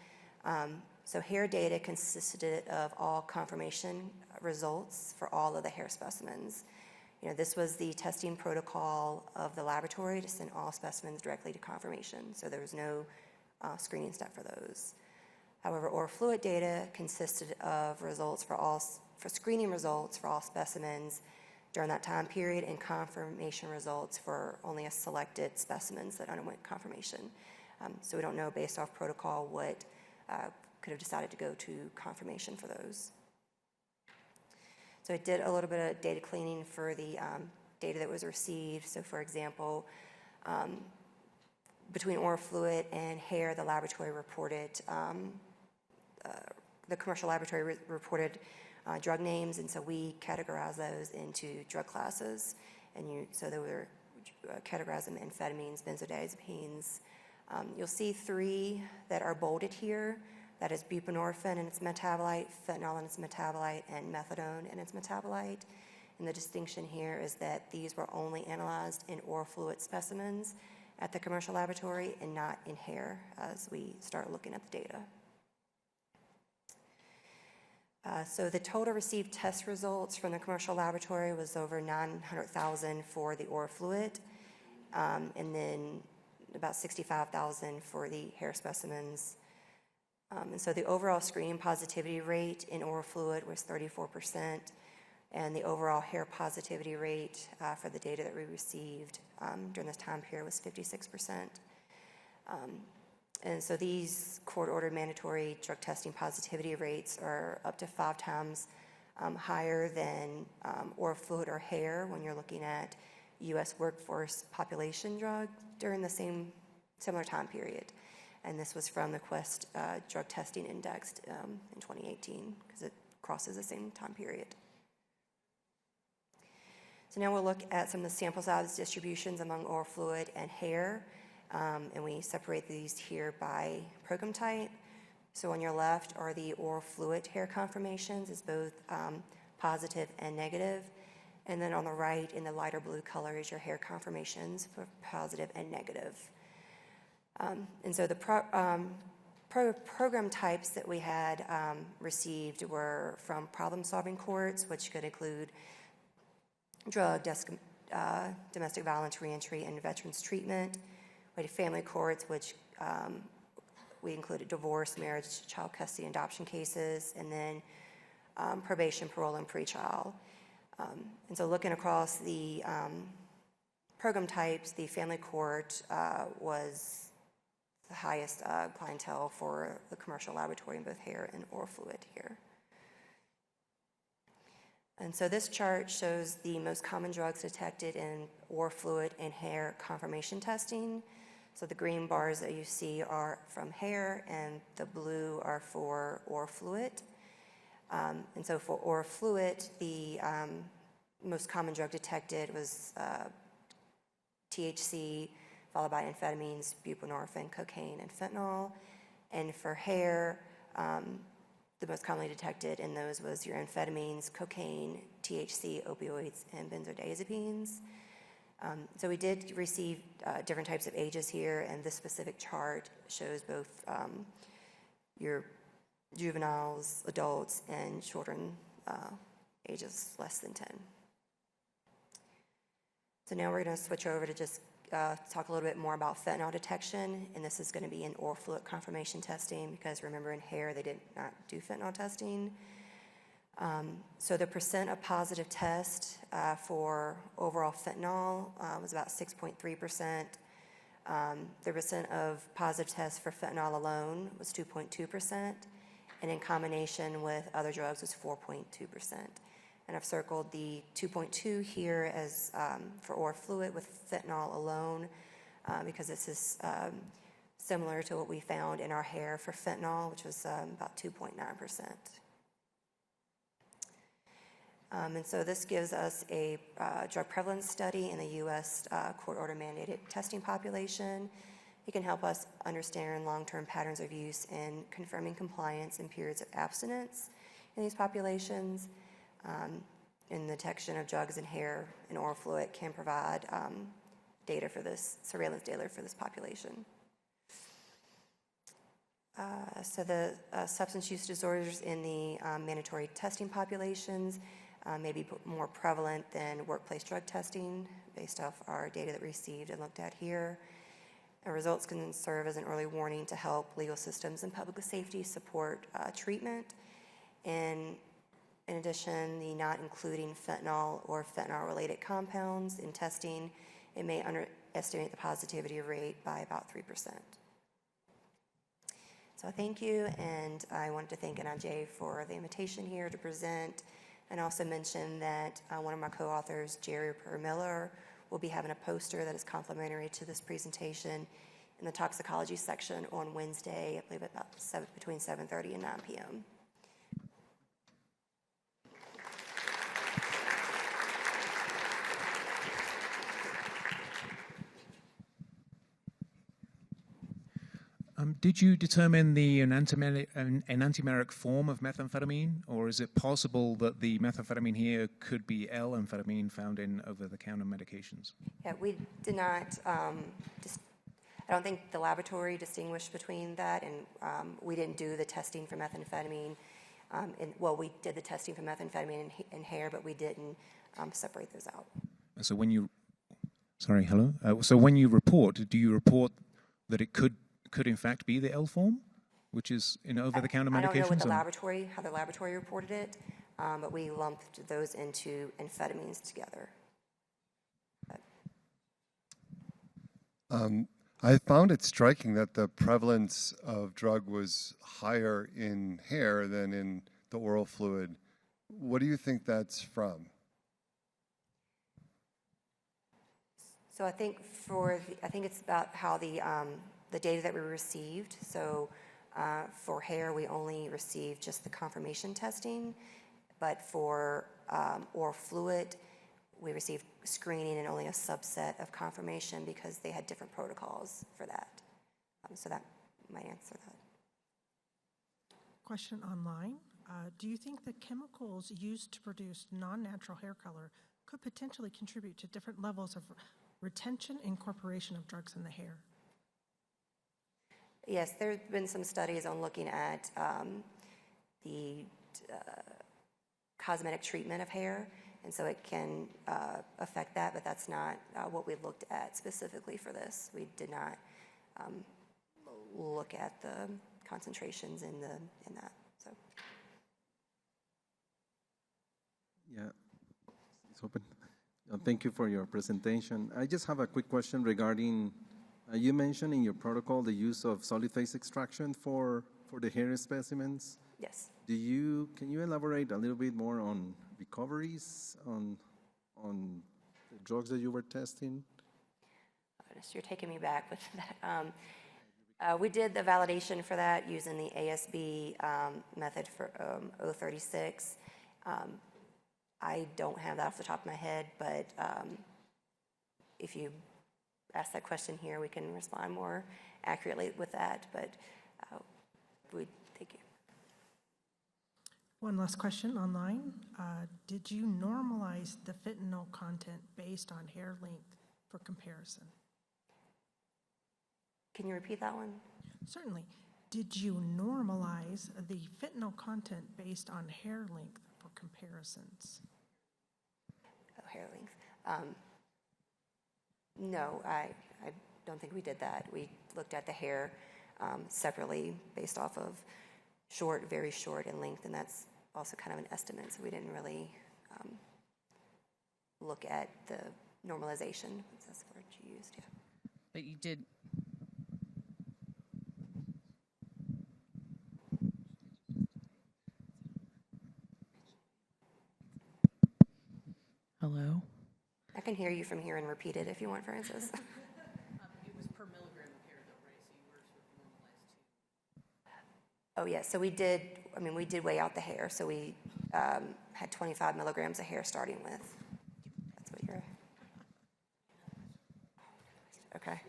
So hair data consisted of all confirmation results for all of the hair specimens. You know, this was the testing protocol of the laboratory to send all specimens directly to confirmation, so there was no screening step for those. However, oral fluid data consisted of results for screening results for all specimens during that time period, and confirmation results for only a selected specimens that underwent confirmation. So we don't know, based off protocol, what could have decided to go to confirmation for those. So it did a little bit of data cleaning for the data that was received. So for example, between oral fluid and hair, the laboratory reported, the commercial laboratory reported drug names, and so we categorized those into drug classes. And so they were categorized them: amphetamines, benzodiazepines. You'll see 3 that are bolded here. That is buprenorphine and its metabolite, fentanyl and its metabolite, and methadone and its metabolite. And the distinction here is that these were only analyzed in oral fluid specimens at the commercial laboratory and not in hair as we start looking at the data. So the total received test results from the commercial laboratory was over 900,000 for the oral fluid, and then about 65,000 for the hair specimens. And so the overall screening positivity rate in oral fluid was 34%, and the overall hair positivity rate for the data that we received during this time period was 56%. And so these court-ordered mandatory drug testing positivity rates are up to 5 times higher than oral fluid or hair when you're looking at U.S. workforce population drug during the similar time period. And this was from the Quest Drug Testing Index in 2018, because it crosses the same time period. So now we'll look at some of the sample size distributions among oral fluid and hair. And we separate these here by program type. So on your left are the oral fluid hair confirmations, is both positive and negative. And then on the right, in the lighter blue color, is your hair confirmations for positive and negative. And so the program types that we had received were from problem-solving courts, which could include drug, domestic violence, reentry, and veterans treatment. We had family courts, which we included divorce, marriage, child custody, and adoption cases, and then probation, parole, and pretrial. And so looking across the program types, the family court was the highest clientele for the commercial laboratory in both hair and oral fluid here. And so this chart shows the most common drugs detected in oral fluid and hair confirmation testing. So the green bars that you see are from hair, and the blue are for oral fluid. And so for oral fluid, the most common drug detected was THC, followed by amphetamines, buprenorphine, cocaine, and fentanyl. And for hair, the most commonly detected in those was your amphetamines, cocaine, THC, opioids, and benzodiazepines. So we did receive different types of ages here, and this specific chart shows both your juveniles, adults, and children ages less than 10. So now we're going to switch over to just talk a little bit more about fentanyl detection, and this is going to be in oral fluid confirmation testing, because remember, in hair they did not do fentanyl testing. So the percent of positive test for overall fentanyl was about 6.3%. The percent of positive tests for fentanyl alone was 2.2%, and in combination with other drugs was 4.2%. And I've circled the 2.2 here as for oral fluid with fentanyl alone, because this is similar to what we found in our hair for fentanyl, which was about 2.9%. And so this gives us a drug prevalence study in the U.S. Court-order mandated testing population. It can help us understand long-term patterns of use and confirming compliance in periods of abstinence in these populations. And the detection of drugs in hair and oral fluid can provide data for this, surveillance data for this population. So the substance use disorders in the mandatory testing populations may be more prevalent than workplace drug testing based off our data that we received and looked at here. And results can serve as an early warning to help legal systems and public safety support treatment. And in addition, the not including fentanyl or fentanyl-related compounds in testing, it may underestimate the positivity rate by about 3%. So thank you, and I wanted to thank NIJ for the invitation here to present, and also mention that one of my co-authors, Jerry Miller, will be having a poster that is complimentary to this presentation in the toxicology section on Wednesday, I believe about between 7:30 and 9 p.m. Did you determine the enantiomeric form of methamphetamine, or is it possible that the methamphetamine here could be L-amphetamine found in over-the-counter medications? Yeah, we did not, I don't think the laboratory distinguished between that, and we didn't do the testing for methamphetamine. Well, we did the testing for methamphetamine in hair, but we didn't separate those out. So when you, sorry, hello? So when you report, do you report that it could in fact be the L form, which is in over-the-counter medications? I don't know what the laboratory, how the laboratory reported it, but we lumped those into amphetamines together. I found it striking that the prevalence of drug was higher in hair than in the oral fluid. What do you think that's from? So I think it's about how the data that we received. So for hair, we only received just the confirmation testing, but for oral fluid, we received screening and only a subset of confirmation because they had different protocols for that. So that might answer that. Question online. Do you think the chemicals used to produce non-natural hair color could potentially contribute to different levels of retention and incorporation of drugs in the hair? Yes, there have been some studies on looking at the cosmetic treatment of hair, and so it can affect that, but that's not what we looked at specifically for this. We did not look at the concentrations in that. So. Yeah, it's open. Thank you for your presentation. I just have a quick question regarding, you mentioned in your protocol the use of solid phase extraction for the hair specimens. Yes. Can you elaborate a little bit more on recoveries on the drugs that you were testing? You're taking me back with that. We did the validation for that using the ASB method for 036. I don't have that off the top of my head, but if you ask that question here, we can respond more accurately with that, but thank you. One last question online. Did you normalize the fentanyl content based on hair length for comparison? Can you repeat that one? Certainly. Did you normalize the fentanyl content based on hair length for comparisons? Oh, hair length. No, I don't think we did that. We looked at the hair separately based off of short, very short in length, and that's also kind of an estimate, so we didn't really look at the normalization. That's the word you used, yeah. But you did can hear you from here and repeat it if you want, Francis. It was per milligram of hair though, right? So you were sort of normalized to. Oh, yes, so we did weigh out the hair, so we had 25 milligrams of hair starting with. That's what you're, okay.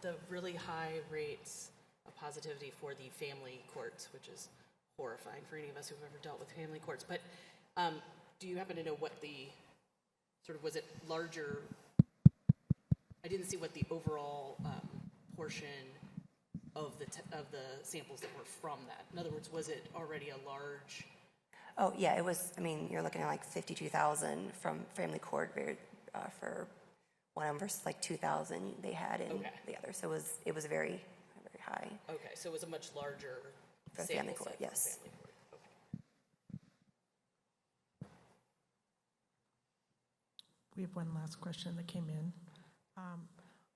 The really high rates of positivity for the family courts, which is horrifying for any of us who've ever dealt with family courts. But do you happen to know what the, sort of, was it larger? I didn't see what the overall portion of the samples that were from that. In other words, was it already a large? Oh, yeah, it was, I mean, you're looking at like 52,000 from family court for one of them versus like 2,000 they had in the other. So it was very, very high. Okay, so it was a much larger For sample family court, set yes. Family court. Okay. We have one last question that came in.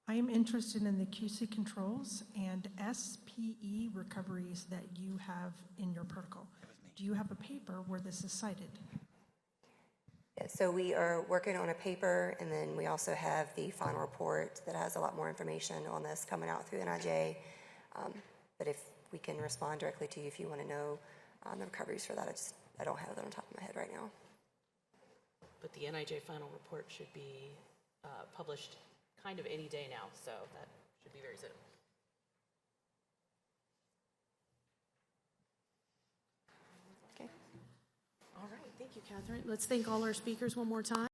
I am interested in the QC controls and SPE recoveries that you have in your protocol. Do you have a paper where this is cited? Yeah, so we are working on a paper, and then we also have the final report that has a lot more information on this coming out through NIJ. But if we can respond directly to you if you want to know the recoveries for that, I don't have that on top of my head right now. But the NIJ final report should be published kind of any day now, so that should be very soon. Okay. All right, thank you, Catherine. Let's thank all our speakers one more time.